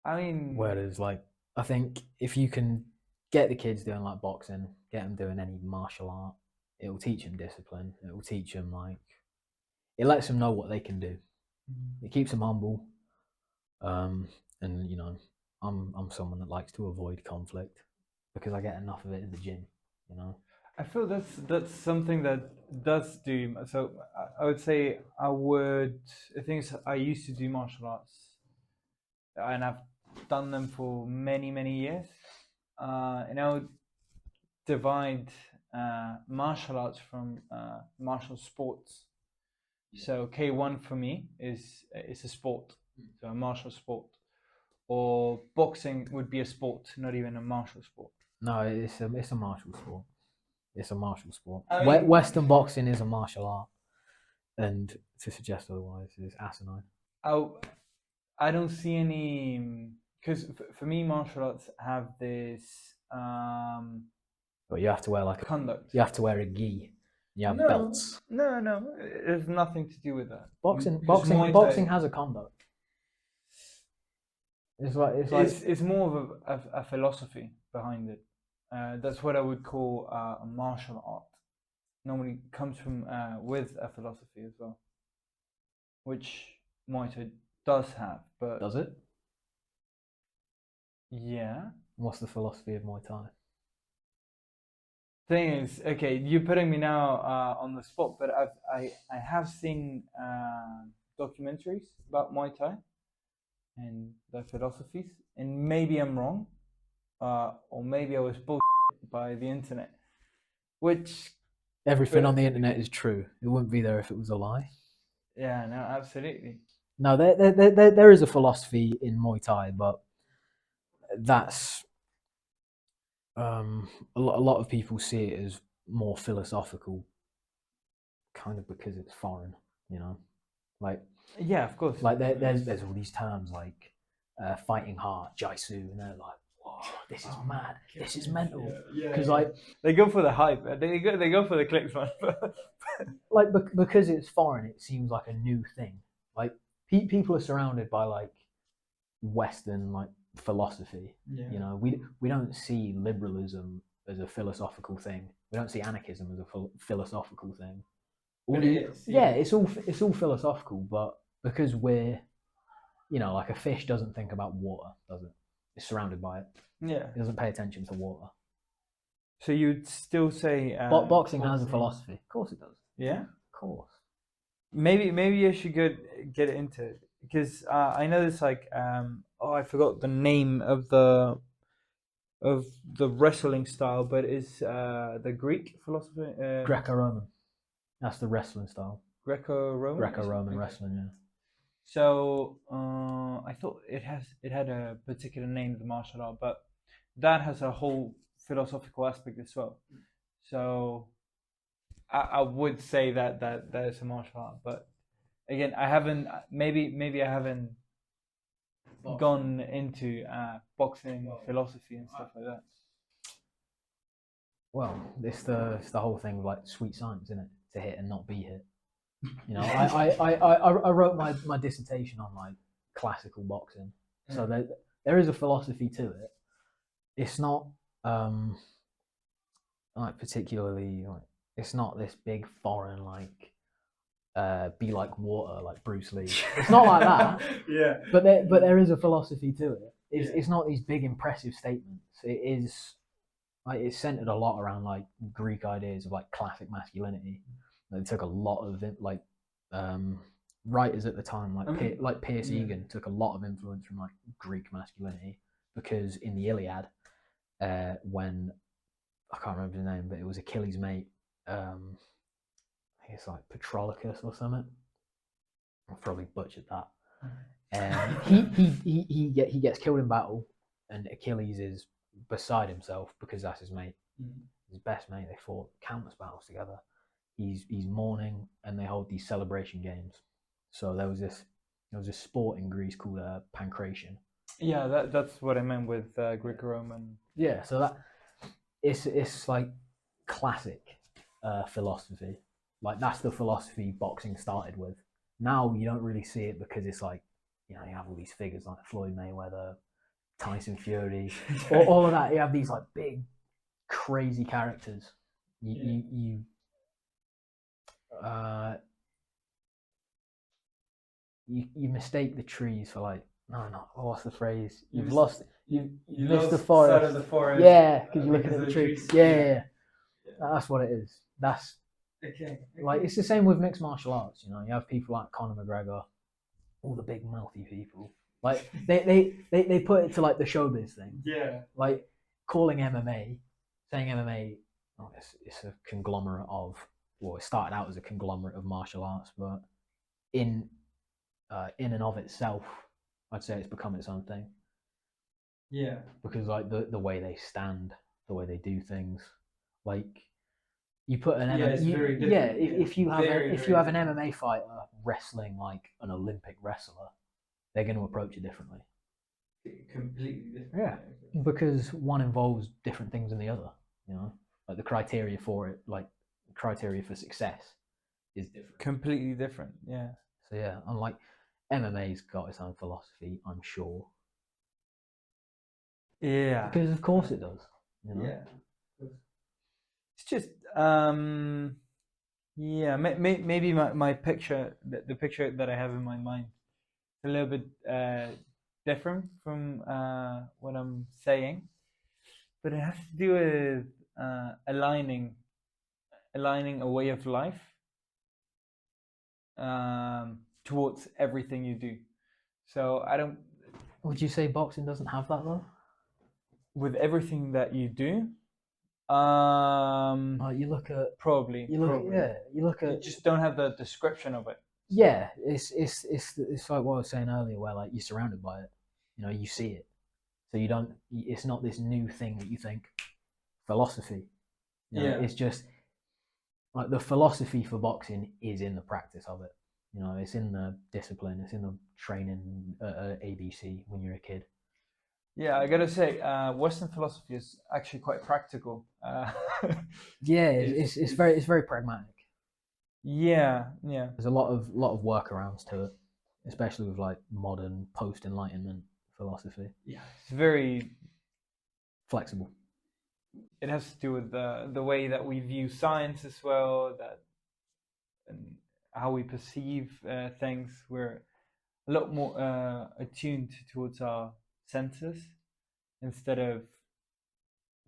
I mean, Whereas like I think if you can get the kids doing like boxing, get them doing any martial art, it will teach them discipline. It will teach them like it lets them know what they can do. It keeps them humble. And you know, I'm someone that likes to avoid conflict because I get enough of it in the gym, you know. I feel that's something that does do. So I would say I think I used to do martial arts, and I've done them for many years, and I would divide martial arts from martial sports. So K1 for me is a sport, so a martial sport, or boxing would be a sport, not even a martial sport. No, it's a martial sport. It's a martial sport. I mean, Western boxing is a martial art, and to suggest otherwise is asinine. I don't see any, because for me martial arts have this But you have to wear like conduct. you have to wear a gi. You have belts. No, it has nothing to do with that. Boxing has a conduct. It's more of a philosophy behind it. That's what I would call a martial art. Normally comes from with a philosophy as well, which Muay Thai does have. But does it? Yeah. What's the philosophy of Muay Thai? Thing is, okay, you're putting me now on the spot, but I have seen documentaries about Muay Thai and their philosophies, and maybe I'm wrong, or maybe I was bullshit by the internet, which everything on the internet is true. It wouldn't be there if it was a lie. Yeah, no, absolutely. No, there is a philosophy in Muay Thai, but that's a lot of people see it as more philosophical, kind of because it's foreign, you know, like of course, like there's all these terms like fighting heart, Jaisu, and they're like, whoa, this is mad, this is mental. Yeah, Because like they go for the hype. They go for the clicks, man. like because it's foreign, it seems like a new thing. Like people are surrounded by like Western like philosophy. Yeah. You know, we don't see liberalism as a philosophical thing. We don't see anarchism as a philosophical thing. But it is, yeah, yeah. it's all philosophical, but because we're, you know, like a fish doesn't think about water, does it? It's surrounded by it. Yeah. It doesn't pay attention to water. So you'd still say Boxing has a philosophy. Of course it does. Yeah. Of course. Maybe I should get into it because I know this like I forgot the name of the wrestling style, but it's the Greek philosophy. Greco-Roman. That's the wrestling style. Greco-Roman. Greco-Roman Okay. wrestling, yeah. So I thought it had a particular name, the martial art, but that has a whole philosophical aspect as well. So I would say that is a martial art, but again, I haven't. Maybe I haven't gone into boxing philosophy and stuff like that. Well, it's the whole thing of like sweet science, isn't it? To hit and not be hit. You know, I wrote my dissertation on like classical boxing, so there is a philosophy to it. It's not like particularly like, it's not this big foreign like be like water like Bruce Lee. It's not like that. Yeah. But there is a philosophy to it. It's not these big impressive statements. It is like it's centered a lot around like Greek ideas of like classic masculinity. They took a lot of it, like writers at the time, like Pierce Egan, took a lot of influence from like Greek masculinity because in the Iliad, when I can't remember his name, but it was Achilles' mate. I think it's like Patroclus or something. I've probably butchered that. He gets killed in battle, and Achilles is beside himself because that's his mate, his best mate. They fought countless battles together. He's mourning, and they hold these celebration games. So there was this sport in Greece called pancration. Yeah, that's what I meant with Greco-Roman. Yeah, so that it's like classic philosophy. Like that's the philosophy boxing started with. Now you don't really see it because it's like, you know, you have all these figures like Floyd Mayweather, Tyson Fury, all of that. You have these like big, crazy characters. You mistake the trees for like what's the phrase? You've missed the forest. Side of the forest. Yeah, because you're looking at the trees. Yeah. That's what it is. That's okay. Like it's the same with mixed martial arts. You know, you have people like Conor McGregor, all the big mouthy people. Like they put it to like the showbiz thing. Yeah. Like calling MMA, saying MMA, it's a conglomerate of. Well, it started out as a conglomerate of martial arts, but in and of itself, I'd say it's become its own thing. Yeah. Because like the way they stand, the way they do things, like you put an MMA, it's very different. If you have an MMA fighter wrestling like an Olympic wrestler, they're going to approach it differently. Completely different. Yeah, because one involves different things than the other. You know, like the criteria for it, like criteria for success, is different. Completely different. Yeah. So yeah, unlike MMA's got its own philosophy, I'm sure. Yeah. Because of course it does. You know? Yeah. It's just yeah, maybe my picture, the picture that I have in my mind, is a little bit different from what I'm saying, but it has to do with aligning a way of life towards everything you do. So I don't. Would you say boxing doesn't have that though? With everything that you do, you look at probably. you look at. You just don't have the description of it. Yeah, it's like what I was saying earlier, where like you're surrounded by it. You know, you see it, so you don't. It's not this new thing that you think. Philosophy. You know, it's just like the philosophy for boxing is in the practice of it. You know, it's in the discipline, it's in the training at ABC when you're a kid. Yeah, I gotta say, Western philosophy is actually quite practical. Yeah, it's very pragmatic. Yeah. There's a lot of workarounds to it, especially with like modern post Enlightenment philosophy. Yeah, it's very. Flexible. It has to do with the way that we view science as well, and how we perceive things. We're a lot more attuned towards our senses instead of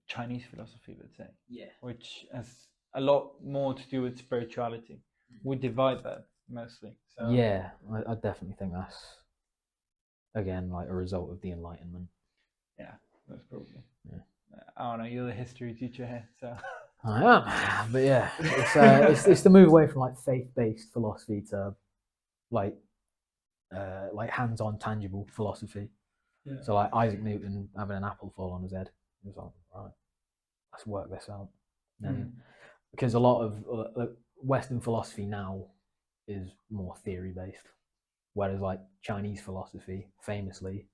Chinese philosophy, let's say. Yeah. Which has a lot more to do with spirituality. We divide that mostly. So Yeah, I definitely think that's again like a result of the Enlightenment. yeah, that's probably. Yeah. I don't know. You're the history teacher here, so. I am, but yeah, it's the move away from like faith-based philosophy to like hands-on, tangible philosophy. Yeah. So like Isaac Newton having an apple fall on his head, he was like, right, let's work this out. And because a lot of Western philosophy now is more theory-based, whereas like Chinese philosophy, famously,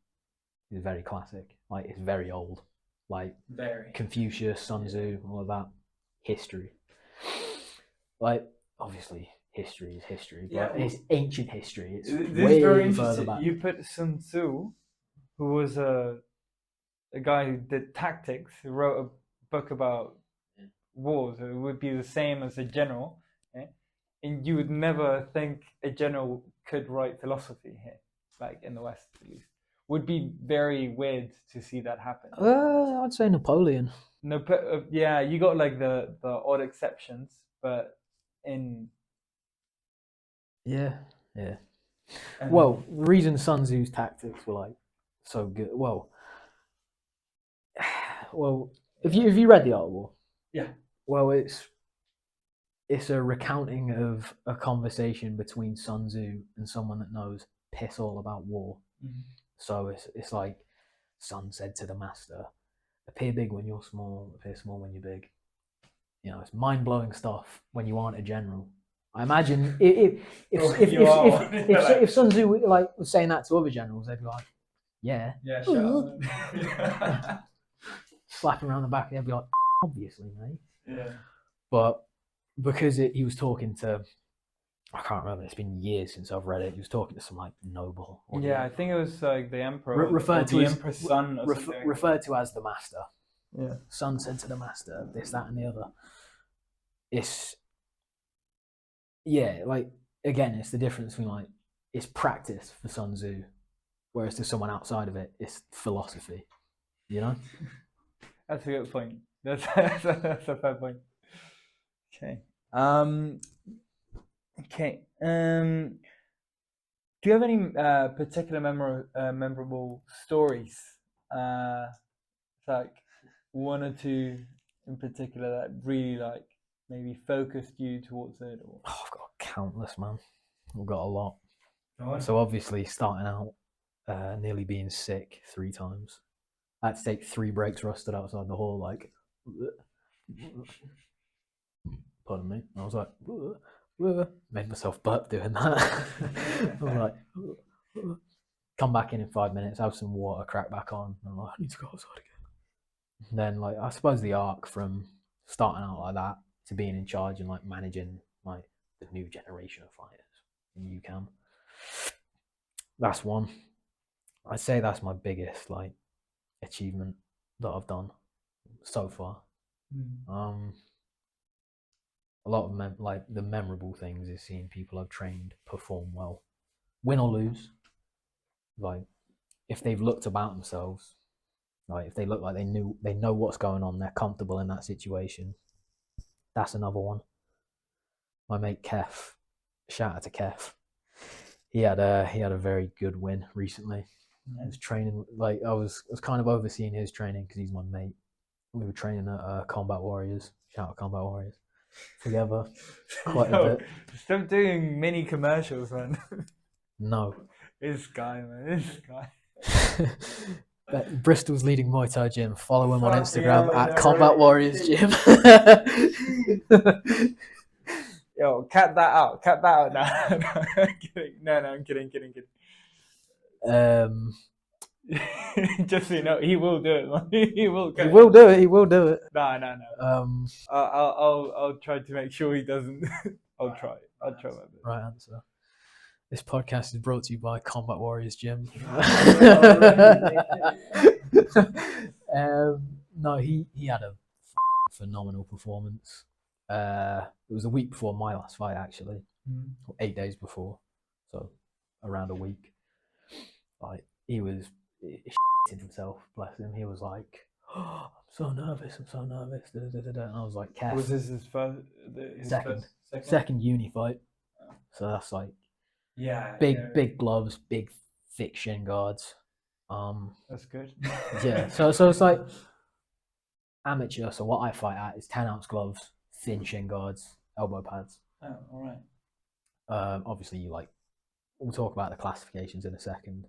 is very classic. Like it's very old, like Very. Confucius, Sun Tzu, all of that history. Like obviously history is history, but it's ancient history. It's This way is very further interesting. back. You put Sun Tzu, who was a guy who did tactics, who wrote a book about wars. It would be the same as a general, and you would never think a general could write philosophy here, like in the West at least. Would be very weird to see that happen. I'd say Napoleon. No, yeah, you got like the odd exceptions, but in Yeah. Well, the reason Sun Tzu's tactics were like so good. Well, if you read the Art of War, yeah. Well, it's a recounting of a conversation between Sun Tzu and someone that knows piss all about war. Mm-hmm. So it's like Sun said to the master, appear big when you're small, appear small when you're big. You know, it's mind-blowing stuff when you aren't a general. I imagine if Sun Tzu like was saying that to other generals, they'd be like, yeah, sure. slapping around the back, they'd be like, obviously, mate. Yeah. But because he was talking to, I can't remember. It's been years since I've read it. He was talking to some like noble. Yeah, I think it was like the emperor, referred to as emperor's son, or something. Referred to as the master. Yeah. Son said to the master, this, that, and the other. It's like again, it's the difference between like it's practice for Sun Tzu, whereas to someone outside of it, it's philosophy. You know. That's a good point. That's a fair point. Okay. Okay. Do you have any particular memorable stories? Like one or two in particular that really like maybe focused you towards it? Or... Oh, I've got countless, man. I've got a lot. So obviously, starting out, nearly being sick 3 times. I had to take 3 breaks rusted outside the hall, like. Pardon me. I was like, made myself burp doing that. I was like, come back in 5 minutes, have some water, crack back on. I'm like, I need to go outside again. And then, like, I suppose the arc from starting out like that to being in charge and like managing like the new generation of fighters in UCAM. That's one. I'd say that's my biggest like achievement that I've done so far. A lot of like the memorable things is seeing people I've trained perform well, win or lose. Like if they've looked about themselves, like if they look like they know what's going on, they're comfortable in that situation. That's another one. My mate Kef, shout out to Kef. He had a very good win recently. I was training, like I was kind of overseeing his training because he's my mate. We were training at Combat Warriors. Shout out Combat Warriors. Together, quite a bit. Stop doing mini commercials, man. No. This guy, man. This guy. Bristol's leading Muay Thai gym. Follow him on Instagram at Combat Warriors Gym. Yo, cut that out. Cut that out now. No, I'm kidding. No, I'm kidding. Just so you know, he will do it. He will. He will do it. He will do it. No. I'll try to make sure he doesn't. I'll try my best. Right answer. This podcast is brought to you by Combat Warriors Gym. No, he had a phenomenal performance. It was a week before my last fight, actually, 8 days before, so around a week. Like he was shitting himself, bless him. He was like, oh, "I'm so nervous. And I was like, "Kev." Was this his first? Second uni fight. So that's like big gloves, big thick shin guards. That's good. Yeah. So it's like amateur. So what I fight at is 10-ounce gloves, thin shin guards, elbow pads. Oh, all right. Obviously, we'll talk about the classifications in a second.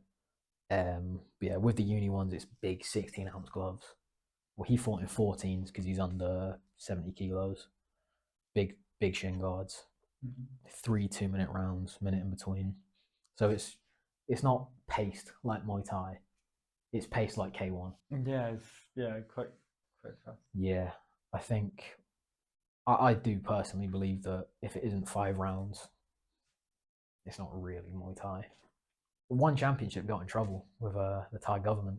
But yeah, with the uni ones, it's big 16-ounce gloves. Well, he fought in 14s because he's under 70 kilos. Big shin guards. 3 2-minute rounds, minute in between. So it's not paced like Muay Thai. It's paced like K1. Yeah, quite fast. Yeah, I think I do personally believe that if it isn't 5 rounds, it's not really Muay Thai. One championship got in trouble with the Thai government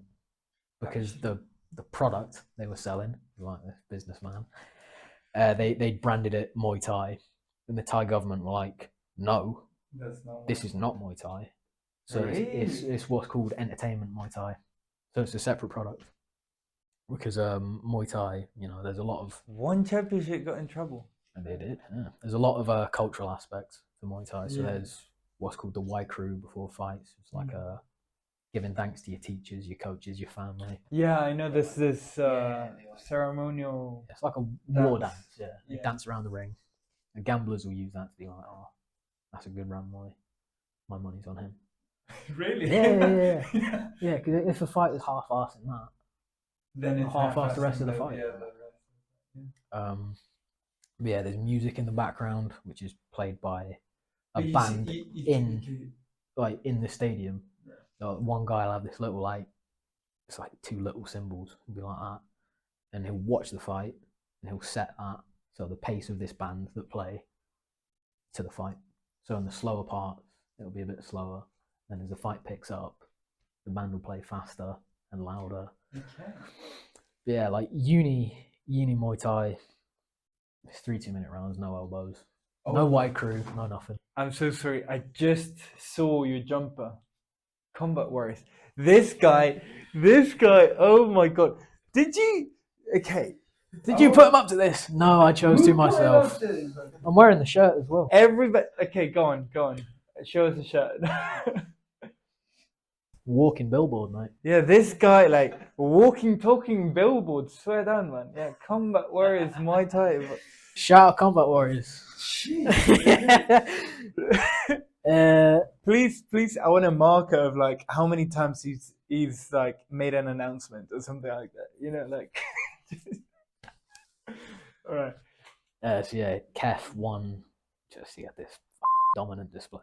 because the product they were selling, like this businessman, they branded it Muay Thai, and the Thai government were like, "No, this is not Muay Thai." So Really? it's what's called entertainment Muay Thai. So it's a separate product because Muay Thai, there's a lot of One championship got in trouble. and they did. Yeah. There's a lot of cultural aspects to Muay Thai. So Yeah. there's what's called the Y crew before fights. It's like giving thanks to your teachers, your coaches, your family. Yeah, I know this ceremonial. It's like a war Dance. dance. Yeah, you Yeah. dance around the ring. The gamblers will use that to be like, "Oh, that's a good round, my money's on him." Really? Yeah. Yeah, because if a fight is half-assed in that, Then it's half-assed the rest of the fight. Yeah. But yeah, there's music in the background, which is played by a band in the stadium. Yeah. So one guy will have this little it's like 2 little cymbals, it'll be like that, and he'll watch the fight and he'll set that so the pace of this band that play to the fight. So in the slower parts, it'll be a bit slower. And as the fight picks up, the band will play faster and louder. Okay. But yeah, like uni Muay Thai, it's 3 2-minute rounds, no elbows, no white crew, no nothing. I'm so sorry. I just saw your jumper. Combat Warriors. This guy. Oh my god. Did you? Okay. Did you put him up to this? No, I chose to myself. I'm wearing the shirt as well. Everybody. Okay, go on. Show us the shirt. Walking billboard, mate. Yeah, this guy, like, walking, talking billboard. Swear down, man. Yeah, Combat Warriors, Muay Thai. Shout out Combat Warriors. Please, I want a marker of like how many times he's like made an announcement or something like that. Like. All right. So yeah, Kef won. Just he had this dominant display.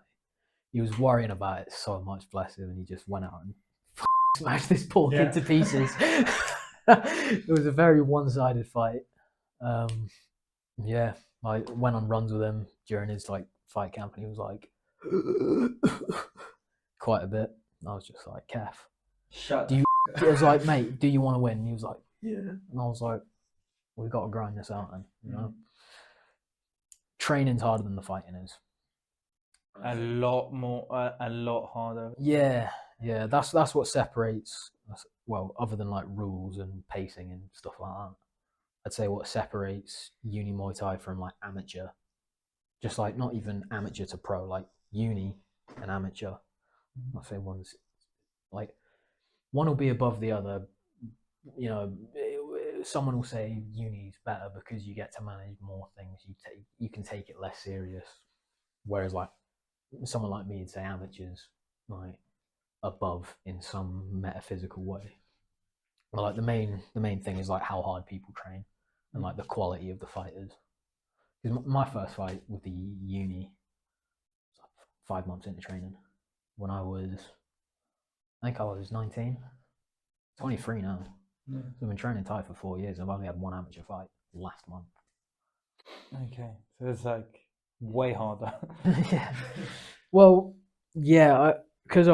He was worrying about it so much, bless him, and he just went out and smashed this poor kid to pieces. It was a very one-sided fight. Yeah, I went on runs with him during his fight camp, and he was like quite a bit. And I was just like, Kef, he was like, mate, do you want to win? And he was like, yeah. And I was like, we've got to grind this out, then. Training's harder than the fighting is. A lot more, a lot harder. Yeah, that's what separates. Well, other than like rules and pacing and stuff like that, I'd say what separates uni Muay Thai from like amateur, just like not even amateur to pro, like uni and amateur. I'd say one's like one will be above the other. Someone will say uni's better because you get to manage more things. You can take it less serious, whereas like someone like me would say amateurs like above in some metaphysical way. But like the main thing is like how hard people train and like the quality of the fighters. Because my first fight with the uni was like 5 months into training when I think I was 19. 23 now. Yeah. So I've been training Thai for 4 years. I've only had one amateur fight last month. Okay, so it's like way harder. Yeah. Well, yeah, because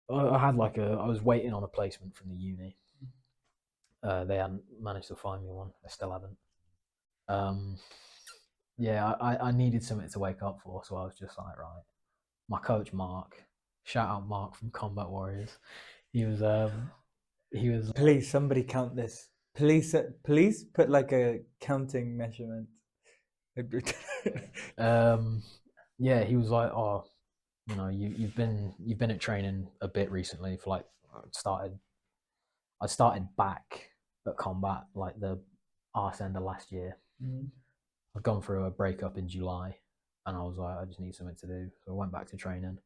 I had like I was waiting on a placement from the uni. They hadn't managed to find me one. They still haven't. Yeah, I needed something to wake up for, so I was just like, right. My coach Mark, shout out Mark from Combat Warriors. He was Please, somebody count this. Please put like a counting measurement. yeah, he was like, oh, you know, you've been at training a bit recently for like I started back at combat like the arse end of last year. I'd gone through a breakup in July, and I was like, I just need something to do. So I went back to training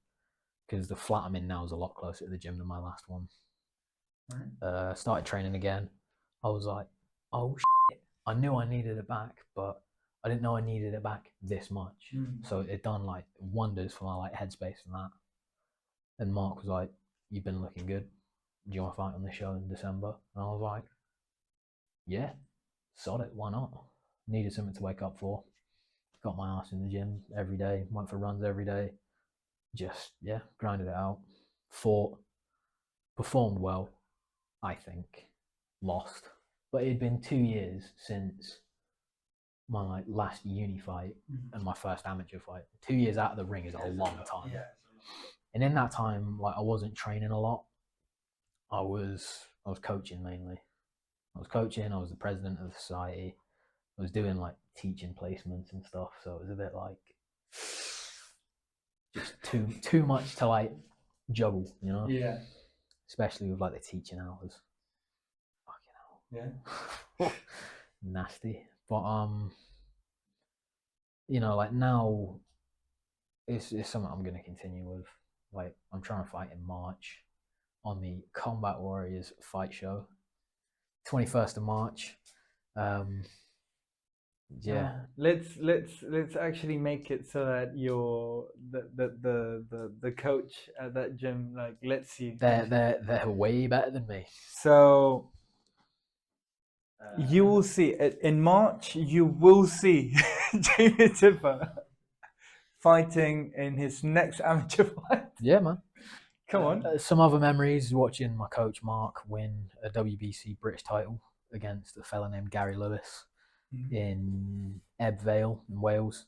because the flat I'm in now is a lot closer to the gym than my last one. Right. Started training again. I was like, oh shit, I knew I needed it back, but I didn't know I needed it back this much. So it done like wonders for my like headspace and that. And Mark was like, you've been looking good. Do you want to fight on the show in December? And I was like, yeah, sod it, why not? Needed something to wake up for. Got my ass in the gym every day, went for runs every day. Just, yeah, grinded it out. Fought, performed well, I think. Lost. But it had been 2 years since my like last uni fight and my first amateur fight. 2 years out of the ring is a long time. Yeah. And in that time, like I wasn't training a lot. I was coaching mainly. I was coaching, I was the president of the society. I was doing like teaching placements and stuff, so it was a bit like just too much to like juggle, you know? Yeah. Especially with like the teaching hours. Fucking hell. Yeah. Nasty. But you know, like now it's something I'm gonna continue with. Like I'm trying to fight in March on the Combat Warriors fight show. 21st of March. Yeah. Let's actually make it so that you're the coach at that gym like lets you. They're way better than me. So you will see in March. You will see Jamie Tipper fighting in his next amateur fight. Yeah, man. Come on. Some other memories: watching my coach Mark win a WBC British title against a fella named Gary Lewis in Ebb Vale in Wales.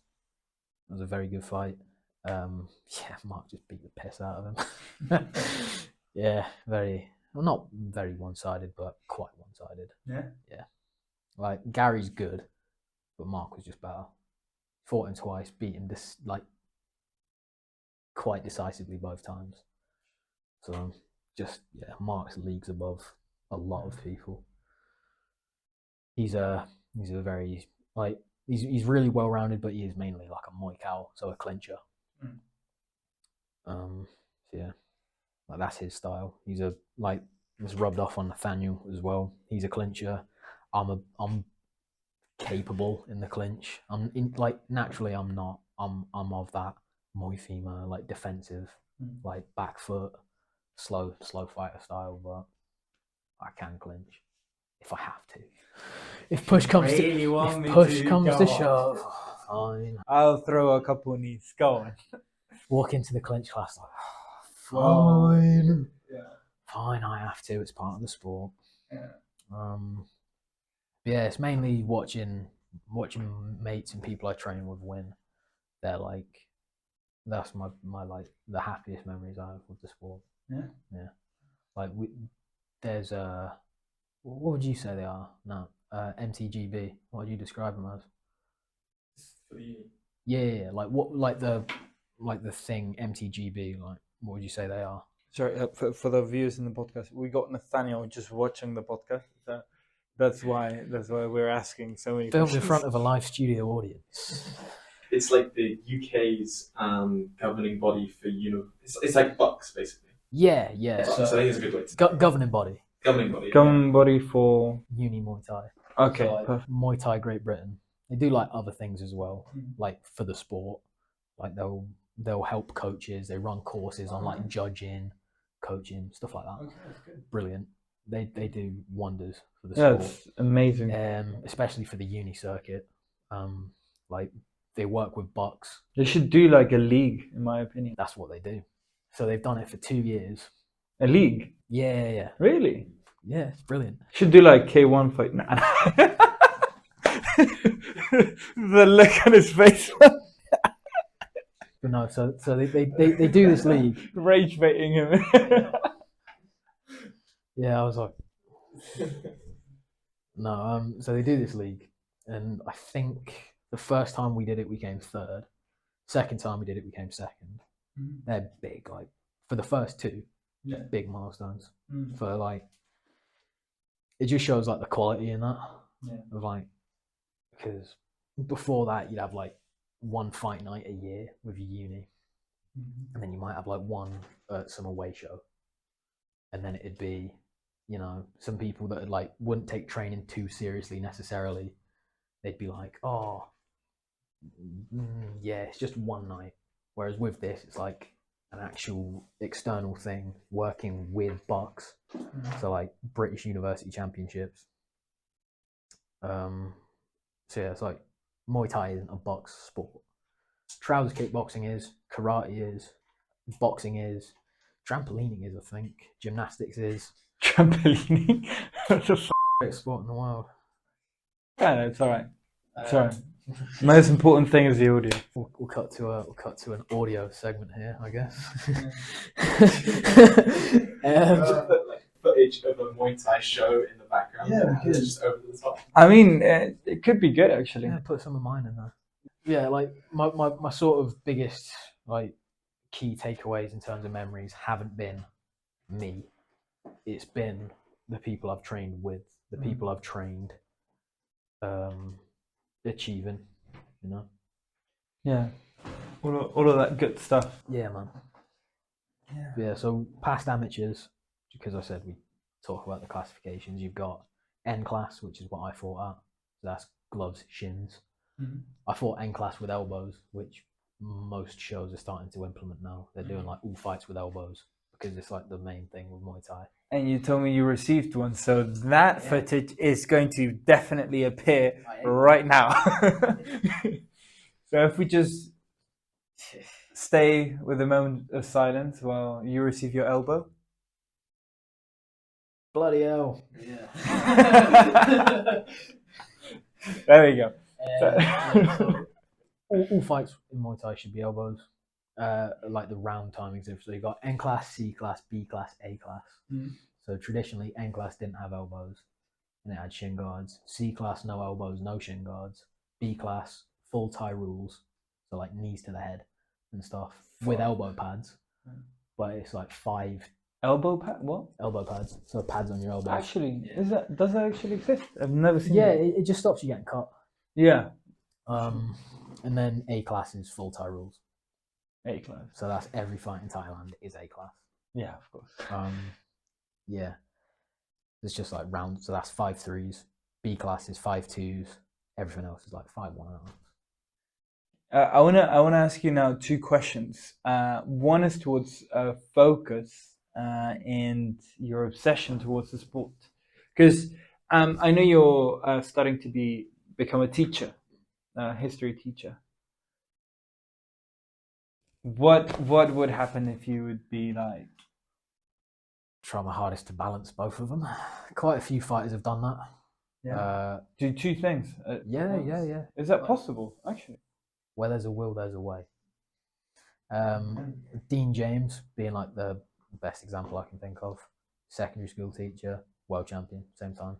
It was a very good fight. Yeah, Mark just beat the piss out of him. Yeah, not very one-sided, but quite one-sided. Yeah. Like Gary's good, but Mark was just better. Fought him twice, beat him like quite decisively both times. So just Mark's leagues above a lot of people. He's a very like he's really well rounded, but he is mainly like a Muay Thai, so a clincher. So yeah, like that's his style. He's it's rubbed off on Nathaniel as well. He's a clincher. I'm capable in the clinch. Naturally I'm not. I'm of that Muay Thai like defensive, like back foot, slow fighter style, but I can clinch if I have to. If push comes to shove, fine. I'll throw a couple knees. Go on. Walk into the clinch class like, fine. Yeah. Fine, I have to. It's part of the sport. Yeah, it's mainly watching mates and people I train with win. They're like, that's my like the happiest memories I have with the sport. Yeah. Like there's what would you say they are? No, MTGB. What would you describe them as? Yeah. Like what? Like the thing MTGB. Like what would you say they are? Sorry, for the viewers in the podcast, we got Nathaniel just watching the podcast. So that's why we're asking so many Filmed questions. in front of a live studio audience. It's like the UK's governing body for It's like Bucks basically. Yeah. So I think it's a good way to governing body. Governing body for Uni Muay Thai. Okay. So, like, Muay Thai Great Britain. They do like other things as well, like for the sport. Like they'll help coaches. They run courses on like judging, coaching, stuff like that. Okay, that's good. Brilliant. they do wonders for the Yeah, sport. it's amazing. Especially for the uni circuit. Like they work with bucks. They should do like a league, in my opinion. That's what they do. So they've done it for 2 years. A league? Yeah. Really? Yeah, it's brilliant. Should do like K1 fight. Nah. The look on his face. But no, so they do this league. Rage baiting him. Yeah, I was like, no. So they do this league, and I think the first time we did it, we came third. Second time we did it, we came second. They're big, like for the first two, big milestones. For like, it just shows like the quality in that. Of like, because before that you'd have like one fight night a year with your uni, and then you might have like one at some away show, and then it'd be, you know, some people that like wouldn't take training too seriously necessarily. They'd be like, oh, yeah, it's just one night. Whereas with this, it's like an actual external thing, working with bucks. So like British University Championships. So yeah, it's like Muay Thai isn't a box sport. Trousers kickboxing is, karate is, boxing is, trampolining is, I think, gymnastics is. Trampolining? What the f***? Greatest sport in the world. Yeah, no, it's alright. It's alright. Most important thing is the audio. We'll cut to an audio segment here, I guess. Like footage of a Muay Thai show in the background. Yeah, we could. Just over the top. I mean, it could be good actually. Yeah, put some of mine in there. Yeah, like my sort of biggest like key takeaways in terms of memories haven't been me. It's been the people I've trained with, the people I've trained, achieving, you know. Yeah, all of that good stuff. Yeah, man. Yeah. So past amateurs, because I said we talk about the classifications. You've got N class, which is what I fought at. So that's gloves, shins. I fought N class with elbows, which most shows are starting to implement now. They're doing like all fights with elbows because it's like the main thing with Muay Thai. And you told me you received one, so that footage is going to definitely appear right now. So if we just stay with a moment of silence while you receive your elbow. Bloody hell. Yeah. There we go. So all fights in Muay Thai should be elbows. Like the round timings. So you've got N class, C class, B class, A class. So traditionally, N class didn't have elbows, and it had shin guards. C class, no elbows, no shin guards. B class, full Thai rules, so like knees to the head and stuff with elbow pads. But it's like 5 Elbow pad? What? elbow pads, so pads on your elbows. Actually, does that actually exist? I've never seen Yeah, it. it just stops you getting cut. Yeah. And then A class is full Thai rules. A class. So that's every fight in Thailand is A class. Yeah, of course. Yeah. It's just like round. So that's 5 3s. B class is 5 2s. Everything else is like 5 1. I wanna ask you now 2 questions. One is towards focus and your obsession towards the sport, because I know you're starting to become a teacher, history teacher. What would happen if you would be like? Try my hardest to balance both of them. Quite a few fighters have done that. Yeah. Do 2 things. Yeah. Is that possible? Actually. Where there's a will, there's a way. Dean James being like the best example I can think of. Secondary school teacher, world champion, same time.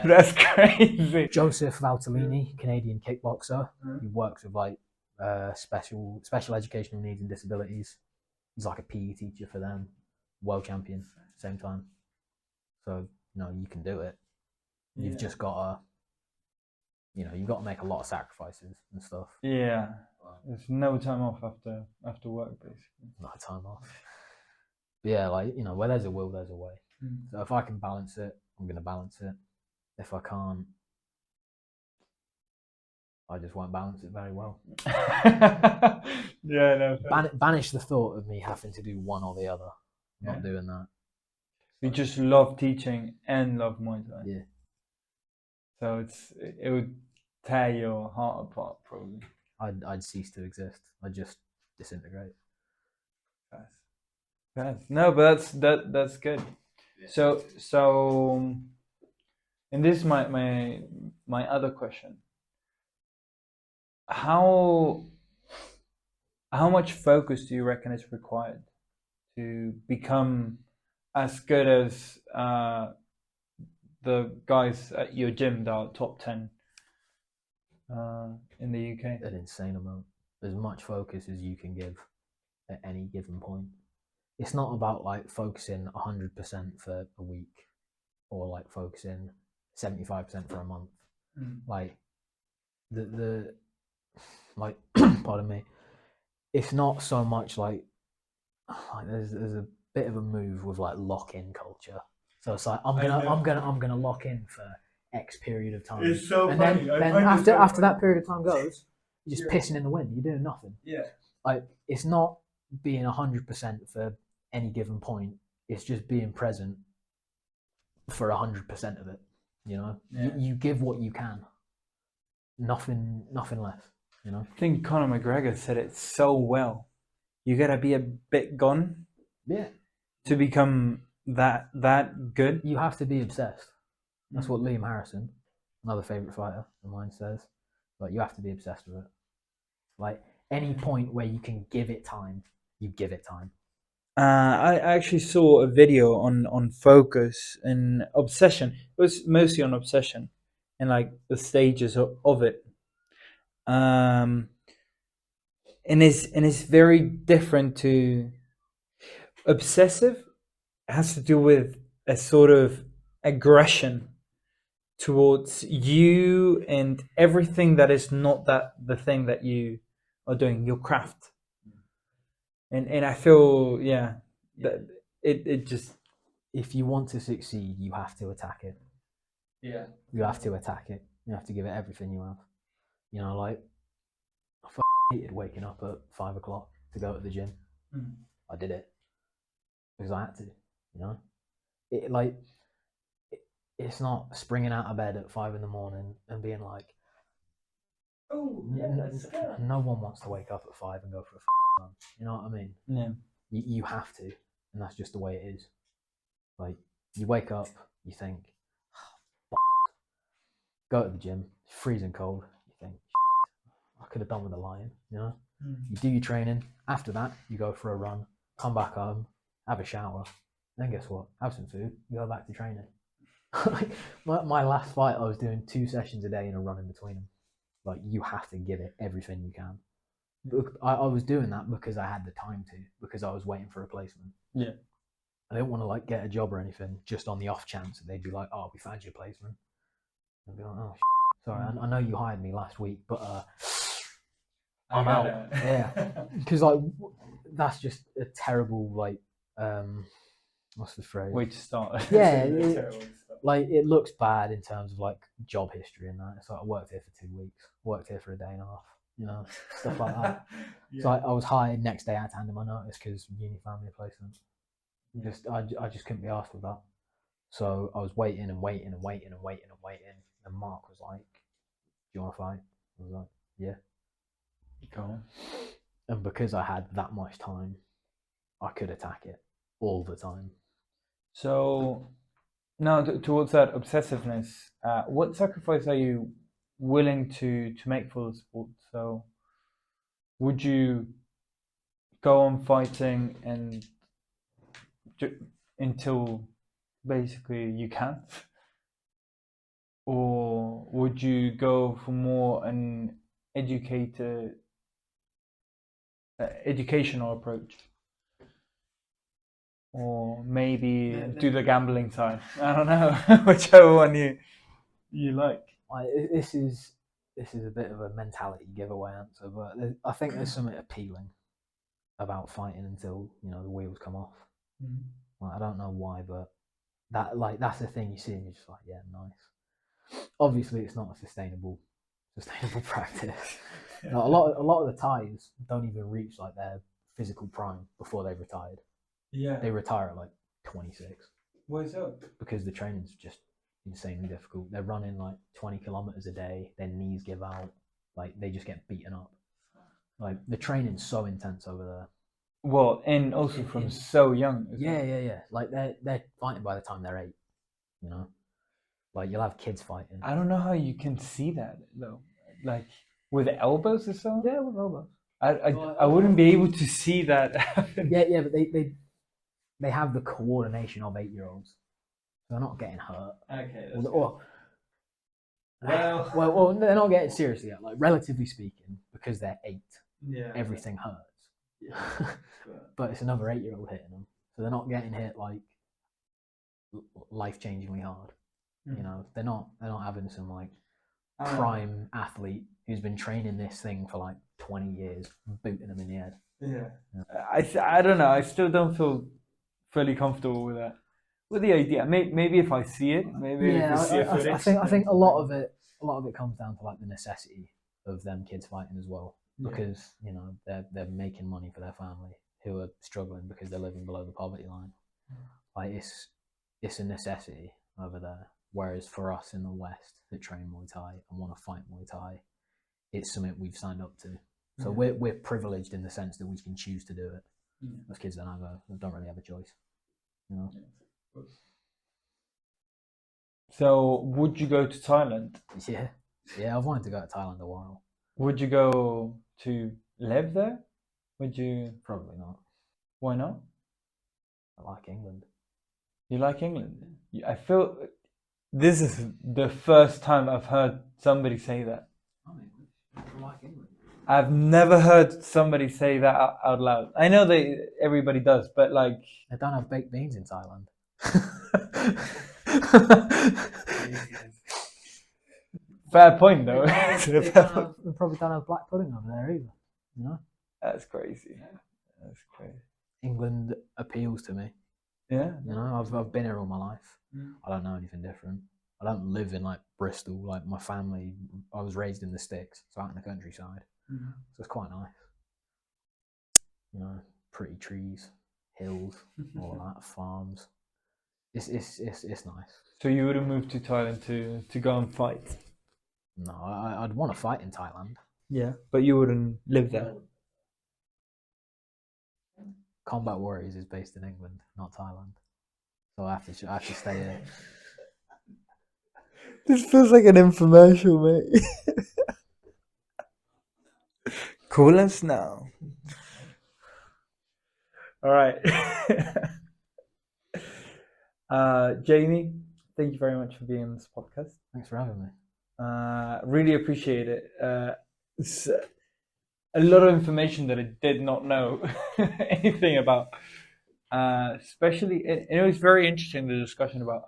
That's crazy. Joseph Valtellini, Canadian kickboxer. He works with like special educational needs and disabilities. He's like a PE teacher for them. World champion, same time. So you can do it. You've just got to. You've got to make a lot of sacrifices and stuff. Yeah. There's no time off after work, basically. Not time off. But yeah, like, where there's a will, there's a way. So if I can balance it, I'm going to balance it. If I can't, I just won't balance it very well. Yeah, no. Banish the thought of me having to do one or the other. I'm not doing that. You just love teaching and love Muay Thai. Yeah. So it would tear your heart apart probably. I'd cease to exist. I'd just disintegrate. Yes. No, but that's good. Yeah. So and this is my other question. How much focus do you reckon is required to become as good as the guys at your gym that are top 10 in the UK? An insane amount. As much focus as you can give at any given point. It's not about like focusing 100% for a week or like focusing 75% for a month. Like the like pardon me, it's not so much like there's a bit of a move with like lock-in culture. So it's like I'm gonna lock in for X period of time. It's so and funny. then after that period of time goes, you're just pissing in the wind. You're doing nothing. Yeah. Like it's not being 100% for any given point. It's just being present for 100% of it. You know, you give what you can. Nothing less. You know. I think Conor McGregor said it so well. You gotta be a bit gone. Yeah. To become that good. You have to be obsessed. That's what Liam Harrison, another favourite fighter of mine, says. But you have to be obsessed with it. Like any point where you can give it time, you give it time. I actually saw a video on focus and obsession. It was mostly on obsession and like the stages of it. And it's very different to obsessive. Has to do with a sort of aggression towards you and everything that is not the thing that you are doing, your craft. And I feel that it just, if you want to succeed, you have to attack it. Yeah. You have to attack it. You have to give it everything you have. You know, like I hated waking up at 5 o'clock to go to the gym. I did it because I had to. You know, it's not springing out of bed at 5 a.m. and being like, oh yeah, no one wants to wake up at 5 and go for a run. You know what I mean? Yeah. You have to, and that's just the way it is. Like you wake up, you think, go to the gym, it's freezing cold. You think, I could have done with a lion. You know, you do your training. After that, you go for a run, come back home, have a shower. Then guess what? Have some food. You go back to training. my last fight, I was doing 2 sessions a day and a run in between them. Like you have to give it everything you can. I was doing that because I had the time to, because I was waiting for a placement. Yeah. I didn't want to like get a job or anything just on the off chance that they'd be like, "Oh, we found you a placement." I'd be like, "Oh, sorry, I know you hired me last week, but I'm out." Yeah, because like that's just a terrible like what's the phrase? Way to start. Yeah, like it looks bad in terms of like job history and that. It's like I worked here for 2 weeks, worked here for a day and a half, you know, stuff like that. Yeah. So I was hired. Next day I had to hand in my notice because uni found me a placement. I just couldn't be asked with that. So I was waiting and waiting and waiting and waiting and waiting. And Mark was like, "Do you want to fight?" I was like, "Yeah." Go on. And because I had that much time, I could attack it all the time. So now towards that obsessiveness, what sacrifice are you willing to make for the sport? So would you go on fighting and until basically you can't, or would you go for more an educational approach, or maybe do the gambling side? I don't know, whichever one you like. This is a bit of a mentality giveaway answer, but I think there's something appealing about fighting until the wheels come off. Like, I don't know why, but that's the thing you see, and you're just like, yeah, nice. Obviously, it's not a sustainable practice. A lot of the Thais don't even reach like their physical prime before they've retired. Yeah, they retire at like 26. Why so? because the training's just insanely difficult. They're running like 20 kilometers a day. Their knees give out. Like they just get beaten up. Like the training's so intense over there. Well, and also from so young. Yeah. Like they're fighting by the time they're 8. You know, like you'll have kids fighting. I don't know how you can see that though. Like with elbows or so. Yeah, with elbows. I wouldn't be able to see that happen. Yeah, but they have the coordination of 8-year-olds. They're not getting hurt. Okay. Well, they're not getting seriously hurt. Like relatively speaking, because they're 8, everything hurts. Yeah. But it's another 8-year-old hitting them, so they're not getting hit like life-changingly hard. You know, they're not having some like prime athlete who's been training this thing for like 20 years booting them in the head. Yeah. I don't know. I still don't feel fully comfortable with that. With the idea, maybe if I see it, I think a lot of it comes down to like the necessity of them kids fighting as well, because you know they're making money for their family who are struggling because they're living below the poverty line. Like it's a necessity over there. Whereas for us in the West that train Muay Thai and want to fight Muay Thai, it's something we've signed up to. So we're privileged in the sense that we can choose to do it. Those kids don't really have a choice. You know. So, would you go to Thailand? Yeah, I've wanted to go to Thailand a while. Would you go to live there? Would you? Probably not. Why not? I like England. You like England? I feel this is the first time I've heard somebody say that. I like England. I've never heard somebody say that out loud. I know everybody does, but like they don't have baked beans in Thailand. Fair point, though. They probably don't have black pudding over there either. You know, that's crazy. That's crazy. England appeals to me. Yeah, you know, I've been here all my life. I don't know anything different. I don't live in like Bristol. Like my family, I was raised in the sticks, so out in the countryside. So it's quite nice. You know, pretty trees, hills, all that, farms. It's nice. So you would have moved to Thailand to go and fight? No, I'd want to fight in Thailand. Yeah, but you wouldn't live there. Combat Warriors is based in England, not Thailand. So I have to stay here. This feels like an infomercial, mate. Call us now. All right. Jamie, thank you very much for being on this podcast. Thanks for having me. Really appreciate it. It's a lot of information that I did not know anything about. Especially, it was very interesting, the discussion about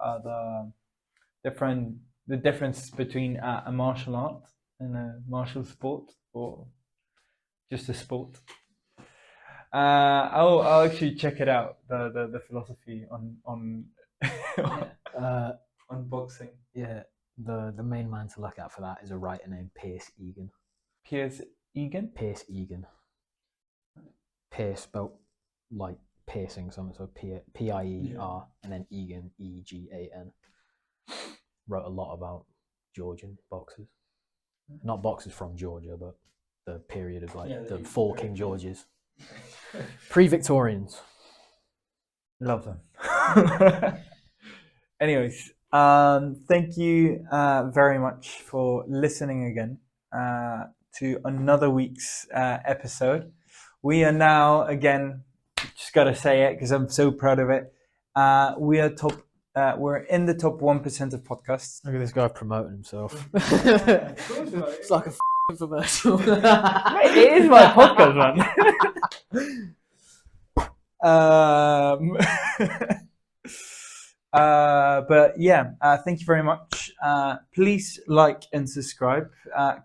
the difference between a martial art and a martial sport, or just a sport. I'll actually check it out, the philosophy on on boxing. Yeah, the main man to look at for that is a writer named Pierce Egan. Pierce Egan? Pierce Egan. Pierce spelled like piercing something, so P-I-E-R, and then Egan, E-G-A-N. Wrote a lot about Georgian boxers. Not boxers from Georgia, but the period of like the 4 King Georges. Pre-Victorians. Love them. Anyways, thank you very much for listening again to another week's episode. We are now, again, just got to say it because I'm so proud of it. We're in the top 1% of podcasts. Look at this guy promoting himself. It's like a commercial. It is my podcast, man. But yeah, thank you very much. Please like and subscribe.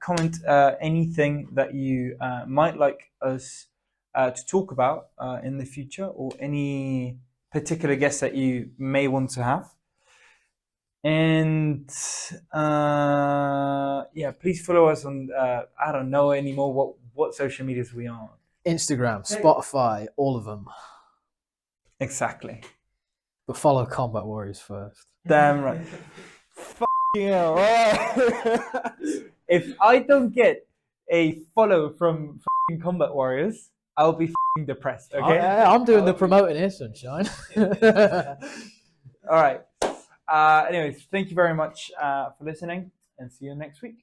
Comment anything that you might like us to talk about in the future, or any particular guests that you may want to have. And yeah, please follow us on I don't know anymore what social medias we are on. Instagram, Spotify, all of them. Exactly. But follow Combat Warriors first. Damn right. Fucking hell. If I don't get a follow from fucking Combat Warriors, I'll be fucking depressed. Okay. I'm doing the promoting here, sunshine. All right. Anyways, thank you very much for listening, and see you next week.